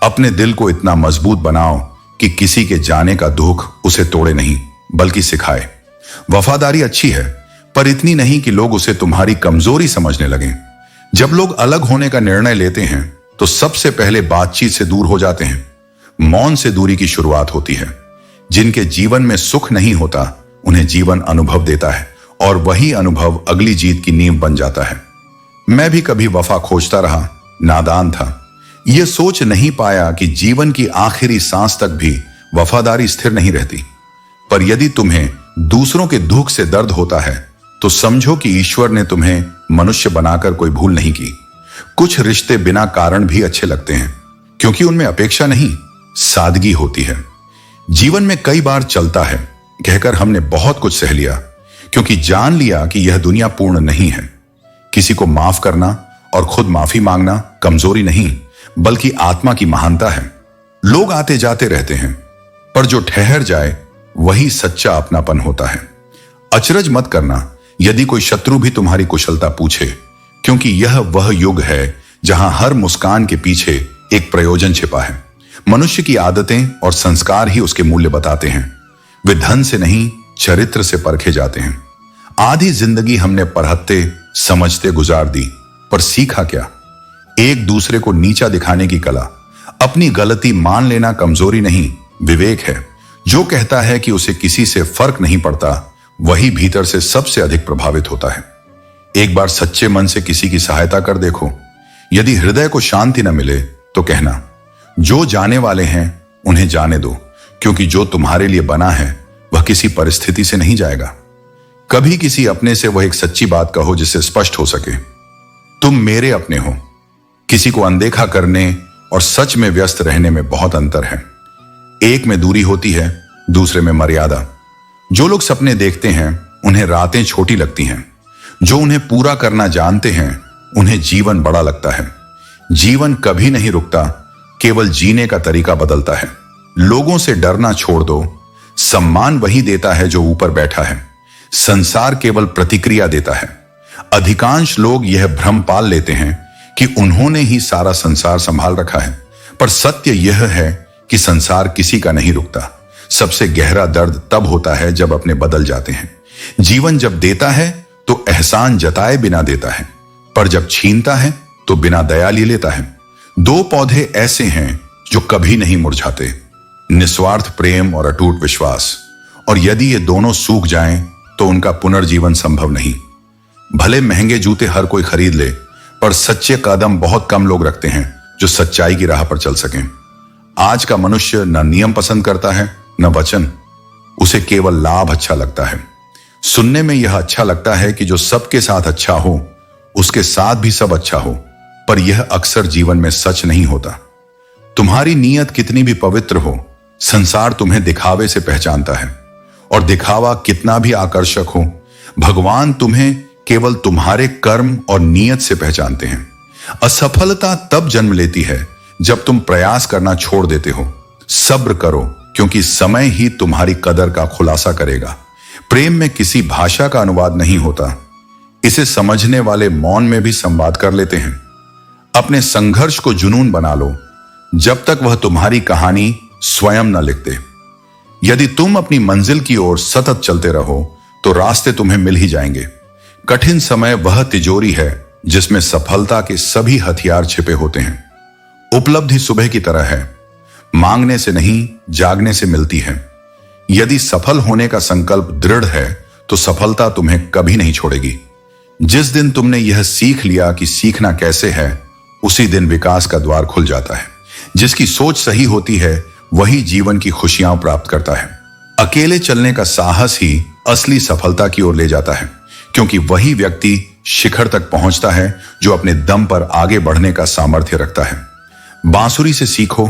अपने दिल को इतना मजबूत बनाओ कि किसी के जाने का दुख उसे तोड़े नहीं, बल्कि सिखाए। वफादारी अच्छी है, पर इतनी नहीं कि लोग उसे तुम्हारी कमजोरी समझने लगें। जब लोग अलग होने का निर्णय लेते हैं तो सबसे पहले बातचीत से दूर हो जाते हैं। मौन से दूरी की शुरुआत होती है। जिनके जीवन में सुख नहीं होता उन्हें जीवन अनुभव देता है, और वही अनुभव अगली जीत की नींव बन जाता है। मैं भी कभी वफा खोजता रहा, नादान था। यह सोच नहीं पाया कि जीवन की आखिरी सांस तक भी वफादारी स्थिर नहीं रहती। पर यदि तुम्हें दूसरों के दुख से दर्द होता है तो समझो कि ईश्वर ने तुम्हें मनुष्य बनाकर कोई भूल नहीं की। कुछ रिश्ते बिना कारण भी अच्छे लगते हैं, क्योंकि उनमें अपेक्षा नहीं, सादगी होती है। जीवन में कई बार चलता है कहकर हमने बहुत कुछ सह लिया, क्योंकि जान लिया कि यह दुनिया पूर्ण नहीं है। किसी को माफ करना और खुद माफी मांगना कमजोरी नहीं, बल्कि आत्मा की महानता है। लोग आते जाते रहते हैं, पर जो ठहर जाए वही सच्चा अपनापन होता है। अचरज मत करना यदि कोई शत्रु भी तुम्हारी कुशलता पूछे, क्योंकि यह वह युग है जहां हर मुस्कान के पीछे एक प्रयोजन छिपा है। मनुष्य की आदतें और संस्कार ही उसके मूल्य बताते हैं। वे धन से नहीं, चरित्र से परखे जाते हैं। आधी जिंदगी हमने परहत्ते समझते गुजार दी, पर सीखा क्या? एक दूसरे को नीचा दिखाने की कला। अपनी गलती मान लेना कमजोरी नहीं, विवेक है। जो कहता है कि उसे किसी से फर्क नहीं पड़ता, वही भीतर से सबसे अधिक प्रभावित होता है। एक बार सच्चे मन से किसी की सहायता कर देखो। यदि हृदय को शांति न मिले तो कहना, जो जाने वाले हैं उन्हें जाने दो, क्योंकि जो तुम्हारे लिए बना है वह किसी परिस्थिति से नहीं जाएगा। कभी किसी अपने से वह एक सच्ची बात कहो जिससे स्पष्ट हो सके, तुम मेरे अपने हो। किसी को अनदेखा करने और सच में व्यस्त रहने में बहुत अंतर है। एक में दूरी होती है, दूसरे में मर्यादा। जो लोग सपने देखते हैं उन्हें रातें छोटी लगती हैं। जो उन्हें पूरा करना जानते हैं उन्हें जीवन बड़ा लगता है। जीवन कभी नहीं रुकता, केवल जीने का तरीका बदलता है। लोगों से डरना छोड़ दो, सम्मान वही देता है जो ऊपर बैठा है। संसार केवल प्रतिक्रिया देता है। अधिकांश लोग यह भ्रम पाल लेते हैं कि उन्होंने ही सारा संसार संभाल रखा है, पर सत्य यह है कि संसार किसी का नहीं रुकता। सबसे गहरा दर्द तब होता है जब अपने बदल जाते हैं। जीवन जब देता है तो एहसान जताए बिना देता है, पर जब छीनता है तो बिना दया ले लेता है। दो पौधे ऐसे हैं जो कभी नहीं मुरझाते, निस्वार्थ प्रेम और अटूट विश्वास। और यदि ये दोनों सूख जाएं तो उनका पुनर्जीवन संभव नहीं। भले महंगे जूते हर कोई खरीद ले, पर सच्चे कदम बहुत कम लोग रखते हैं जो सच्चाई की राह पर चल सकें। आज का मनुष्य न नियम पसंद करता है न वचन, उसे केवल लाभ अच्छा लगता है। सुनने में यह अच्छा लगता है कि जो सबके साथ अच्छा हो उसके साथ भी सब अच्छा हो, पर यह अक्सर जीवन में सच नहीं होता। तुम्हारी नीयत कितनी भी पवित्र हो, संसार तुम्हें दिखावे से पहचानता है, और दिखावा कितना भी आकर्षक हो, भगवान तुम्हें केवल तुम्हारे कर्म और नीयत से पहचानते हैं। असफलता तब जन्म लेती है जब तुम प्रयास करना छोड़ देते हो। सब्र करो, क्योंकि समय ही तुम्हारी कदर का खुलासा करेगा। प्रेम में किसी भाषा का अनुवाद नहीं होता, इसे समझने वाले मौन में भी संवाद कर लेते हैं। अपने संघर्ष को जुनून बना लो, जब तक वह तुम्हारी कहानी स्वयं न लिखते। यदि तुम अपनी मंजिल की ओर सतत चलते रहो तो रास्ते तुम्हें मिल ही जाएंगे। कठिन समय वह तिजोरी है जिसमें सफलता के सभी हथियार छिपे होते हैं। उपलब्धि सुबह की तरह है, मांगने से नहीं जागने से मिलती है। यदि सफल होने का संकल्प दृढ़ है तो सफलता तुम्हें कभी नहीं छोड़ेगी। जिस दिन तुमने यह सीख लिया कि सीखना कैसे है, उसी दिन विकास का द्वार खुल जाता है। जिसकी सोच सही होती है वही जीवन की खुशियां प्राप्त करता है। अकेले चलने का साहस ही असली सफलता की ओर ले जाता है, क्योंकि वही व्यक्ति शिखर तक पहुंचता है जो अपने दम पर आगे बढ़ने का सामर्थ्य रखता है। बांसुरी से सीखो,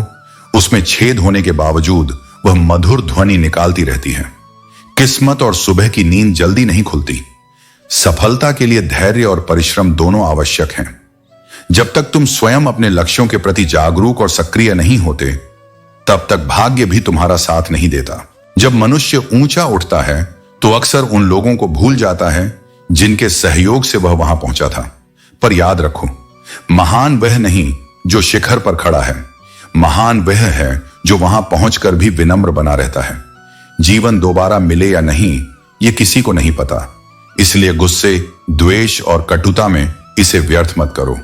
उसमें छेद होने के बावजूद वह मधुर ध्वनि निकालती रहती है। किस्मत और सुबह की नींद जल्दी नहीं खुलती। सफलता के लिए धैर्य और परिश्रम दोनों आवश्यक हैं। जब तक तुम स्वयं अपने लक्ष्यों के प्रति जागरूक और सक्रिय नहीं होते, तब तक भाग्य भी तुम्हारा साथ नहीं देता। जब मनुष्य ऊंचा उठता है तो अक्सर उन लोगों को भूल जाता है जिनके सहयोग से वह वहां पहुंचा था। पर याद रखो, महान वह नहीं जो शिखर पर खड़ा है, महान वह है जो वहां पहुंचकर भी विनम्र बना रहता है। जीवन दोबारा मिले या नहीं, यह किसी को नहीं पता, इसलिए गुस्से, द्वेष और कटुता में इसे व्यर्थ मत करो।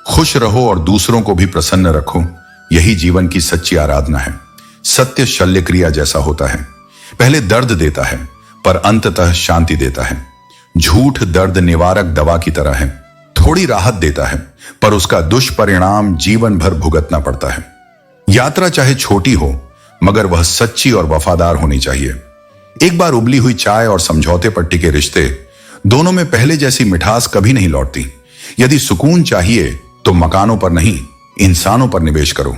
खुश रहो और दूसरों को भी प्रसन्न रखो, यही जीवन की सच्ची आराधना है। सत्य शल्य क्रिया जैसा होता है, पहले दर्द देता है पर अंततः शांति देता है। झूठ दर्द निवारक दवा की तरह है, थोड़ी राहत देता है पर उसका दुष्परिणाम जीवन भर भुगतना पड़ता है। यात्रा चाहे छोटी हो, मगर वह सच्ची और वफादार होनी चाहिए। एक बार उबली हुई चाय और समझौते पर टिके रिश्ते, दोनों में पहले जैसी मिठास कभी नहीं लौटती। यदि सुकून चाहिए तो मकानों पर नहीं, इंसानों पर निवेश करो।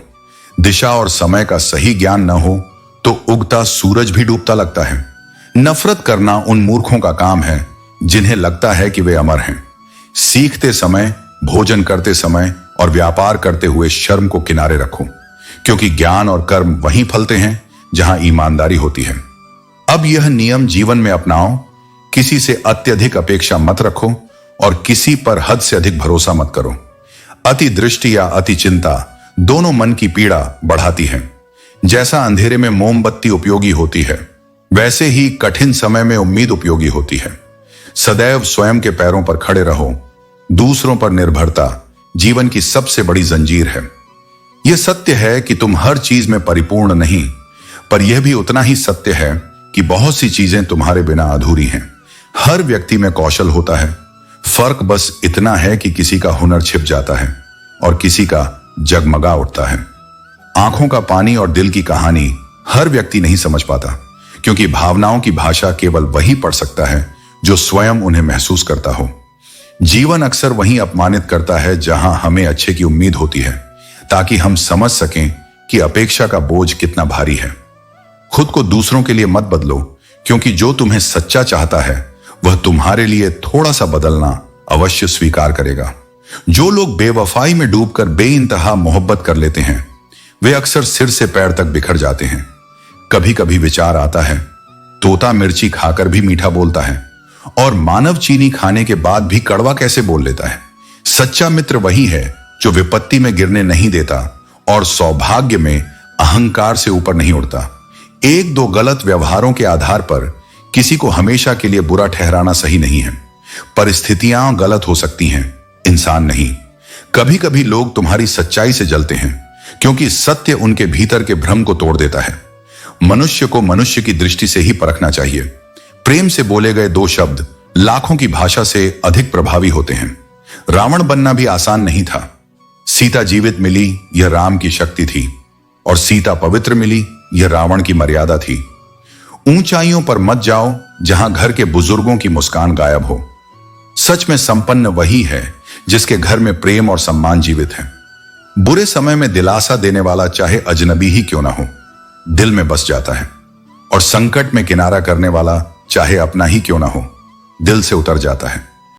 दिशा और समय का सही ज्ञान न हो तो उगता सूरज भी डूबता लगता है। नफरत करना उन मूर्खों का काम है जिन्हें लगता है कि वे अमर हैं। सीखते समय, भोजन करते समय और व्यापार करते हुए शर्म को किनारे रखो, क्योंकि ज्ञान और कर्म वहीं फलते हैं जहां ईमानदारी होती है। अब यह नियम जीवन में अपनाओ, किसी से अत्यधिक अपेक्षा मत रखो और किसी पर हद से अधिक भरोसा मत करो। अति दृष्टि या अति चिंता दोनों मन की पीड़ा बढ़ाती है। जैसा अंधेरे में मोमबत्ती उपयोगी होती है, वैसे ही कठिन समय में उम्मीद उपयोगी होती है। सदैव स्वयं के पैरों पर खड़े रहो। दूसरों पर निर्भरता जीवन की सबसे बड़ी जंजीर है। यह सत्य है कि तुम हर चीज में परिपूर्ण नहीं, पर यह भी उतना ही सत्य है कि बहुत सी चीजें तुम्हारे बिना अधूरी हैं। हर व्यक्ति में कौशल होता है, फर्क बस इतना है कि किसी का हुनर छिप जाता है और किसी का जगमगा उठता है। आंखों का पानी और दिल की कहानी हर व्यक्ति नहीं समझ पाता, क्योंकि भावनाओं की भाषा केवल वही पढ़ सकता है जो स्वयं उन्हें महसूस करता हो। जीवन अक्सर वहीं अपमानित करता है जहां हमें अच्छे की उम्मीद होती है, ताकि हम समझ सकें कि अपेक्षा का बोझ कितना भारी है। खुद को दूसरों के लिए मत बदलो, क्योंकि जो तुम्हें सच्चा चाहता है वह तुम्हारे लिए थोड़ा सा बदलना अवश्य स्वीकार करेगा। जो लोग बेवफाई में डूबकर बेइंतहा मोहब्बत कर लेते हैं, वे अक्सर सिर से पैर तक बिखर जाते हैं। कभी कभी विचार आता है, तोता मिर्ची खाकर भी मीठा बोलता है और मानव चीनी खाने के बाद भी कड़वा कैसे बोल लेता है। सच्चा मित्र वही है जो विपत्ति में गिरने नहीं देता और सौभाग्य में अहंकार से ऊपर नहीं उड़ता। एक दो गलत व्यवहारों के आधार पर किसी को हमेशा के लिए बुरा ठहराना सही नहीं है। परिस्थितियां गलत हो सकती हैं, इंसान नहीं। कभी कभी लोग तुम्हारी सच्चाई से जलते हैं क्योंकि सत्य उनके भीतर के भ्रम को तोड़ देता है। मनुष्य को मनुष्य की दृष्टि से ही परखना चाहिए। प्रेम से बोले गए दो शब्द लाखों की भाषा से अधिक प्रभावी होते हैं। रावण बनना भी आसान नहीं था। सीता जीवित मिली, यह राम की शक्ति थी, और सीता पवित्र मिली, यह रावण की मर्यादा थी। ऊंचाइयों पर मत जाओ जहां घर के बुजुर्गों की मुस्कान गायब हो। सच में संपन्न वही है जिसके घर में प्रेम और सम्मान जीवित है। बुरे समय में दिलासा देने वाला चाहे अजनबी ही क्यों ना हो, दिल में बस जाता है, और संकट में किनारा करने वाला चाहे अपना ही क्यों ना हो, दिल से उतर जाता है।